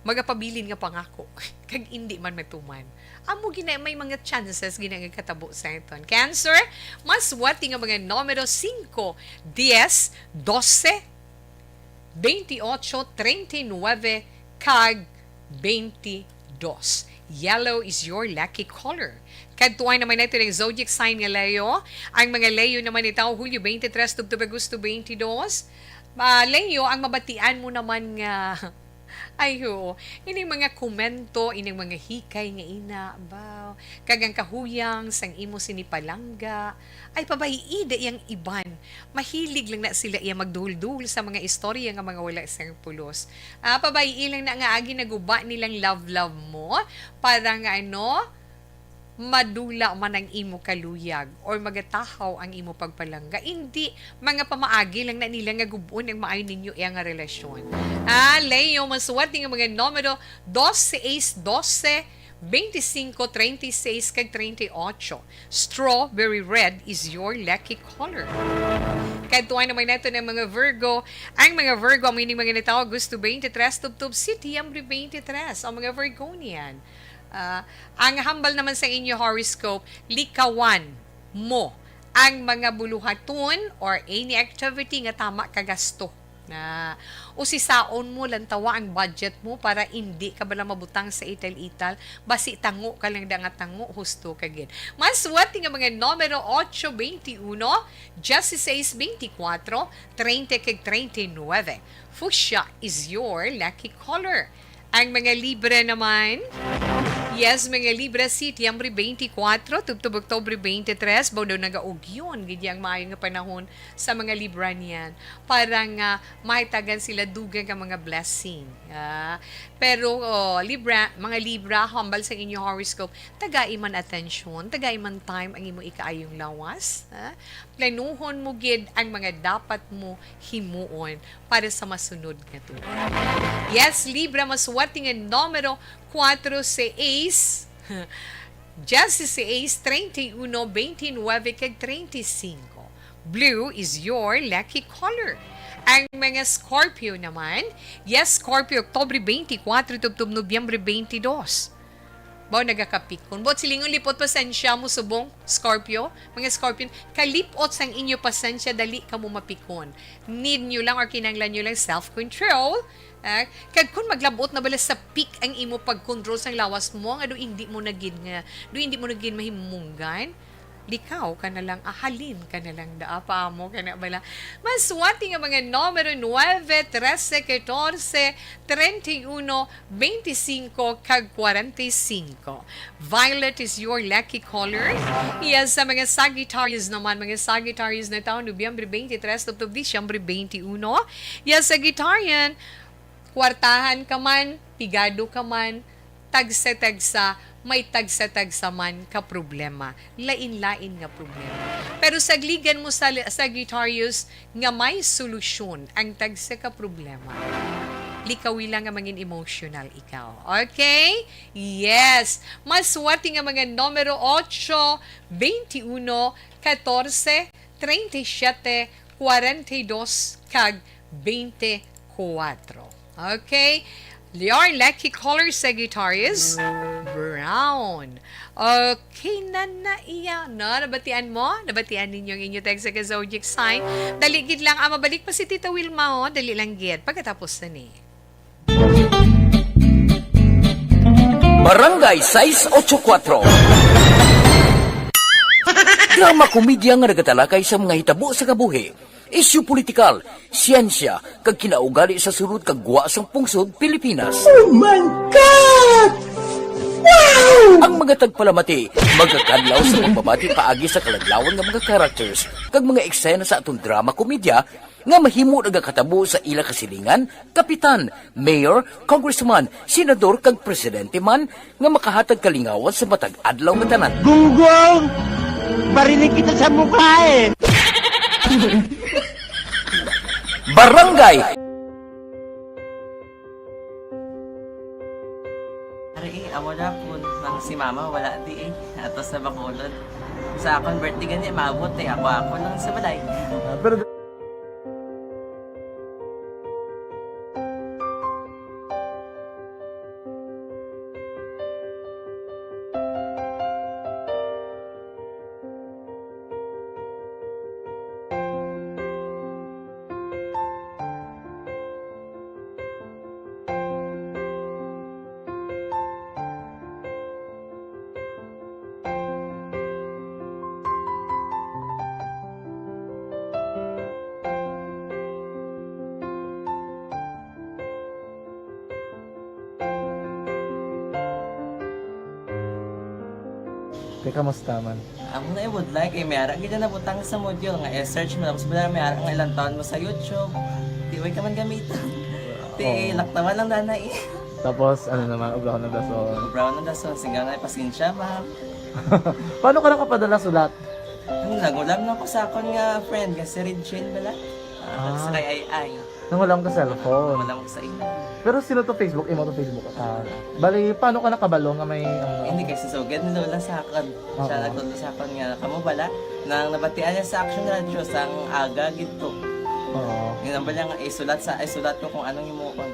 magapabilin nga pangako kag hindi man matuman. Amo gina may mga chances ginang katabo sa iton. Cancer, mas wati nga mga numero 5, 10, 12, 28, 39, kag 22. Yellow is your lucky color. Kadtuan naman natin ang zodiac sign nga Leo. Ang mga Leo naman itaw Hulyo 23 tubtob Agosto 22. Leo, ang mabatian mo naman nga Ay ho, ining mga komento, ining mga hikay nga ina, ba, kagang kahuyang, sang imo sinipalangga, ay pabaiida yang iban. Mahilig lang na sila iya magdul-dul sa mga istorya nga mga wala sang pulos. Pabai lang na nga agi naguba nilang love-love mo, para nga madula man ang imo kaluyag or magatahaw ang imo pagpalangga. Hindi, mga pamaagi lang na nila nga gubon ang maayo ninyo iya nga relasyon. Leo, masuwat nga mga numero 12, 12, 25, 36, kag 38. Strawberry red is your lucky color. Katuan naman nato ng mga Virgo. Ang mga Virgo, ang mining mga natawa, gusto 23, tubtub, Setyembre 23. Ang mga Virgonian. Ang hambal naman sa inyo horoscope, likawan mo ang mga buluhaton or any activity nga tama kagasto. Usisaon mo lang tawa ang budget mo para hindi ka bala mabutang sa ital-ital, basi tango ka lang nga tango, husto ka gid. Maswat nga mga numero 8, 21, 16, 24, 30 kag 39. Fuchsia is your lucky color. Ang mga Libra naman, yes, mga Libra, Setyembre 24, tubtub Oktubre 23, bawdaw nagaugyon, gidyang maayo nga panahon sa mga Libra niyan. Parang mahitagan sila dugang ka mga blessing. Pero Libra, mga Libra, humble sa inyo horoscope, tagaiman attention, tagaiman time ang imo ikaayong lawas. Planuhon mo gid ang mga dapat mo himuon para sa masunod nga tuig. Yes, Libra, maswati nga numero 4, 6, 16, 31, 29, kag 35. Blue is your lucky color. Ang mga Scorpio naman, yes, Scorpio, Oktubre 24, tubtub Nobyembre 22. Baw nagakapikon. Bot silingon lipot pasensya mo subong Scorpio, mga Scorpion, kalipot sang inyo pasensya, dali ka mo mapikon. Need nyo lang or kinanglan nyo lang self-control. Kag kung maglabot na bala sa peak ang imo pag-control sang lawas mo, nga do hindi mo nagin mahimunggan, likaw ka na lang, ahalin ka na lang, daapa mo ka na bala. Maswati nga mga numero 9, 13, 14, 31, 25, kag 45. Violet is your lucky color. Yes, sa mga Sagittarius naman, mga Sagittarius na taon, Nobyembre 23, tubtub Disyembre 21. Yes, Sagittarian, kwartahan ka man, pigado ka man, tagsa-tagsa, may tagsa-tagsa man ka problema. Lain-lain nga problema. Pero sagligan mo sa Sagittarius nga may solusyon ang tagsa ka problema. Likawi lang nga mangin emotional ikaw. Okay? Yes. Maswati nga mga numero 8, 21, 14, 37, 42, kag 24. Okay? Your lucky color, Sagittarius, brown. Okay na iya. Nabatian mo? Nabatian ninyo ang inyo text sa zodiac sign. Dali gid lang. Mabalik pa si Tita Wilma, dali lang gid. Pagkatapos na ni. Barangay 684. Drama komedya nga nagatalakay sa mga hitabo sa kabuhi. Isyu politikal, siyensya, kag kinaugali sa surut kag guwa sang pungsod Pilipinas. Oh my God! Wow! Ang mga tagpalamati, magkakadlaw sa pagbabati paagi sa kalaglawan ng mga characters kag mga eksena sa atong drama komedya nga mahimo nagakatabo sa ila kasilingan, kapitan, mayor, congressman, senador kag presidente man nga makahatag kalingawan sa matag adlaw nga tanan. Gunggong! Barinig kita sa mukha eh! Barangay! Ari, amo na po. Nang si mama, wala di eh. Atos na Bacolod. Sa akong birthday ganyan, maabot eh. Ako lang sa balay. Pero Kaya kamusta man? Amo na would like may ara gid na butang sa module nga i-search mo tapos bala may ara nga ilang taon mo sa YouTube. Di way ka man gamitan. Di laktawan lang nanay. Tapos, ano naman, ubra ko ng dason. Brown na dason singa na pasensya ma'am. Paano ka nakapadala sulat? Nagulam na ko sa akon nga friend nga si Regine bala. Sa kay ay. Nang wala ka cellphone. Wala mo sa ina. Pero sino to Facebook? Imo to Facebook account. Bali, paano ka nakabalo nga may... Hindi kasi sugad ni Lola sa akin. Siya nagtulong sa akin nga, kamo bala, nang nabatian niya sa Action Radio sang aga gito. Oo. Yung nang bala nga, isulat ko kung anong imukon.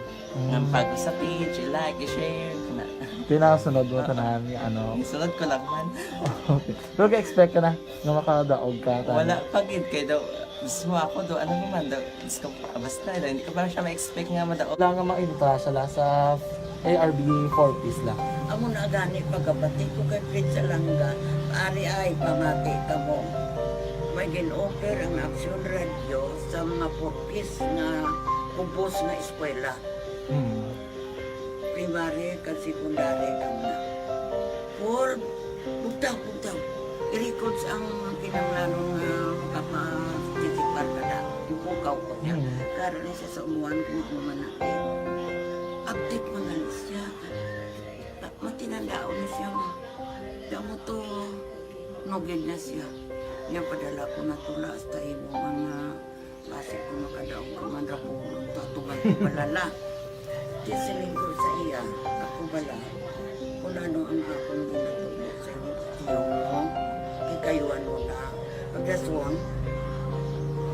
Nang pag sa page, i-like, i-share, na. Pinasunod mo tanan ni ano. Isunod ko lang man. Okay. Pero ka-expect ka na nga makadaog ka. Wala pagid kay daw. Gusto mo ako do, ano naman daw. Gusto ko basta, hindi ko pa siya ma-expect nga madaog. Wala nga maibita siya sa ARB 4-piece lang. Amo na gani pagkabati ko kay Fred sa langga, ari ay pamati ka mo. May gin-offer ang Action Radio sa mga purpose na kumpos na eskwela. Primary kag secondary kam na. For bugtaw. I-record sa ang kinanglanong kapatitikbar ka na. Yung pukaw ko niya. Karoon niya sa umuwan kung ako manakit. Update mo na siya. Matinandao na siya. Damo to, nugid na siya. Niya padala ko na tula hasta imo mga base ko makadaog ka man ra po. Tatugan ko balala. Di siling ko sa iya. Ako bala. Kung ano ang akong ginatulo sa iyo mo. Kayuan mo na. Pagdaswang,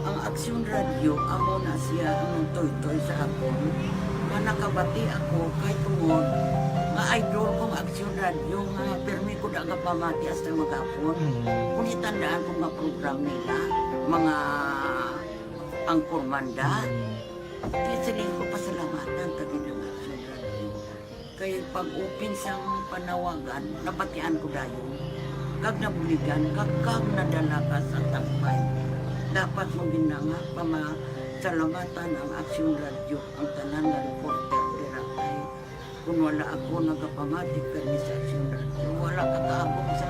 ang Action Radio, amo na siya ang toy-toy sa akon. Manakabati ako kay tungod. Nga idol kong Action Radio, nga permi ko daga pamati hasta magapon. Kung itandaan ko nga program nila, mga angkor manda, kisiling ko pasalamatan tagin ng Action Radio. Kaya pag-upin siyang panawagan, nabatian ko dayon. Kag nabuligan, kag nadala ka sa takpay. Dapat mo ginanga pamasalamatan ang Action Radio, ang tanan na reporter dira kay kung wala ako nagapamatik kami sa Action Radio, wala ka kaabong sa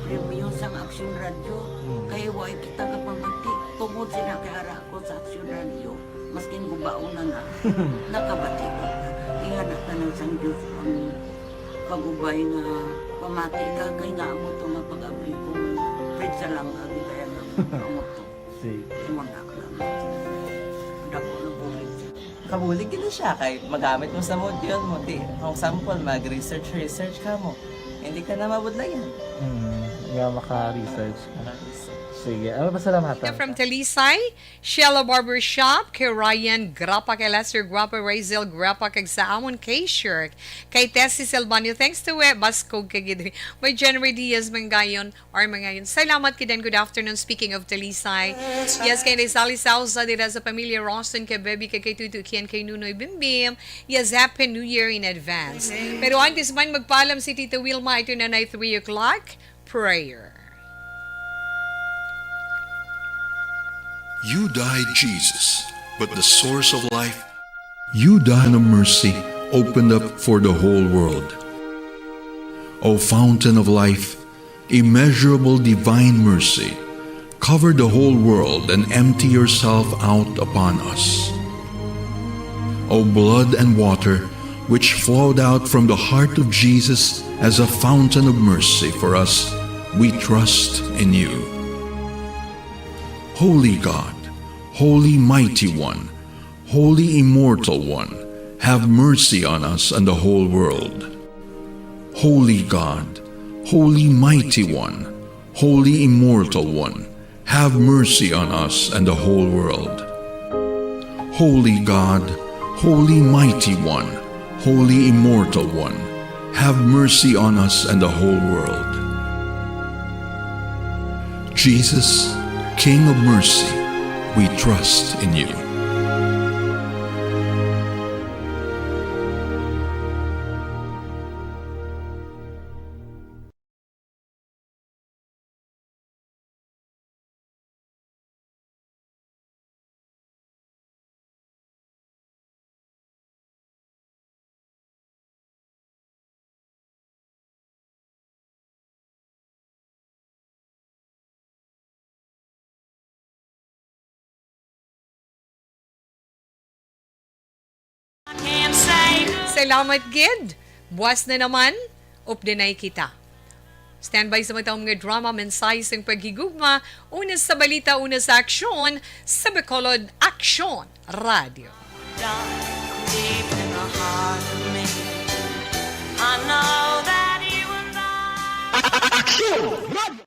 premium sa Action Radio, kaya wala kita kapamatik. Tungod sila kay ara ako sa Action Radio, maskin gubaon na nakabati ko na. Inga na tanong sa Diyos ang pagubay nga pamati ka kay nga mo to nga pag-amay ko Fred sa lang agi kaya nga mo to. Imo na lang. Dako na bulig. Kabulig gid siya kay magamit mo sa module mo ti. Kung sample mag-research ka mo. Hindi ka na mabudlayan. Nga maka-research ka. Sige, pasalamatan. From Talisay, Sheila Barbershop, kay Ryan Grapa, kay Lester Grapa, Razel Grapa, kay sa Amon K. Shirk, kay Tessie Silvanio, thanks to Baskog kagidri, may January Diaz Mangayon, or Mangayon. Salamat kidan, good afternoon, speaking of Talisay. Yes, kay Rizali Sauza, dira sa pamilya Roston, kay Bebby, kay Tutu Kian, kay Nunoy Bimbim. Yes, Happy New Year in advance. Pero antes man magpaalam si Tita Wilma, ito na 3 o'clock, prayer. You died, Jesus, but the source of life, you died of mercy, opened up for the whole world. O fountain of life, immeasurable divine mercy, cover the whole world and empty yourself out upon us. O blood and water, which flowed out from the heart of Jesus as a fountain of mercy for us, we trust in you. Holy God, Holy Mighty One, Holy Immortal One, have mercy on us and the whole world. Holy God, Holy Mighty One, Holy Immortal One, have mercy on us and the whole world. Holy God, Holy Mighty One, Holy Immortal One, have mercy on us and the whole world. Jesus, King of mercy, we trust in you. Salamat, Gid. Buwas na naman, updanay kita. Standby sa matang mga drama, mensahe sa paghigugma, una sa balita, una sa aksyon, sa Bacolod Aksyon Radio. Deep in the heart of me, I know that you and I...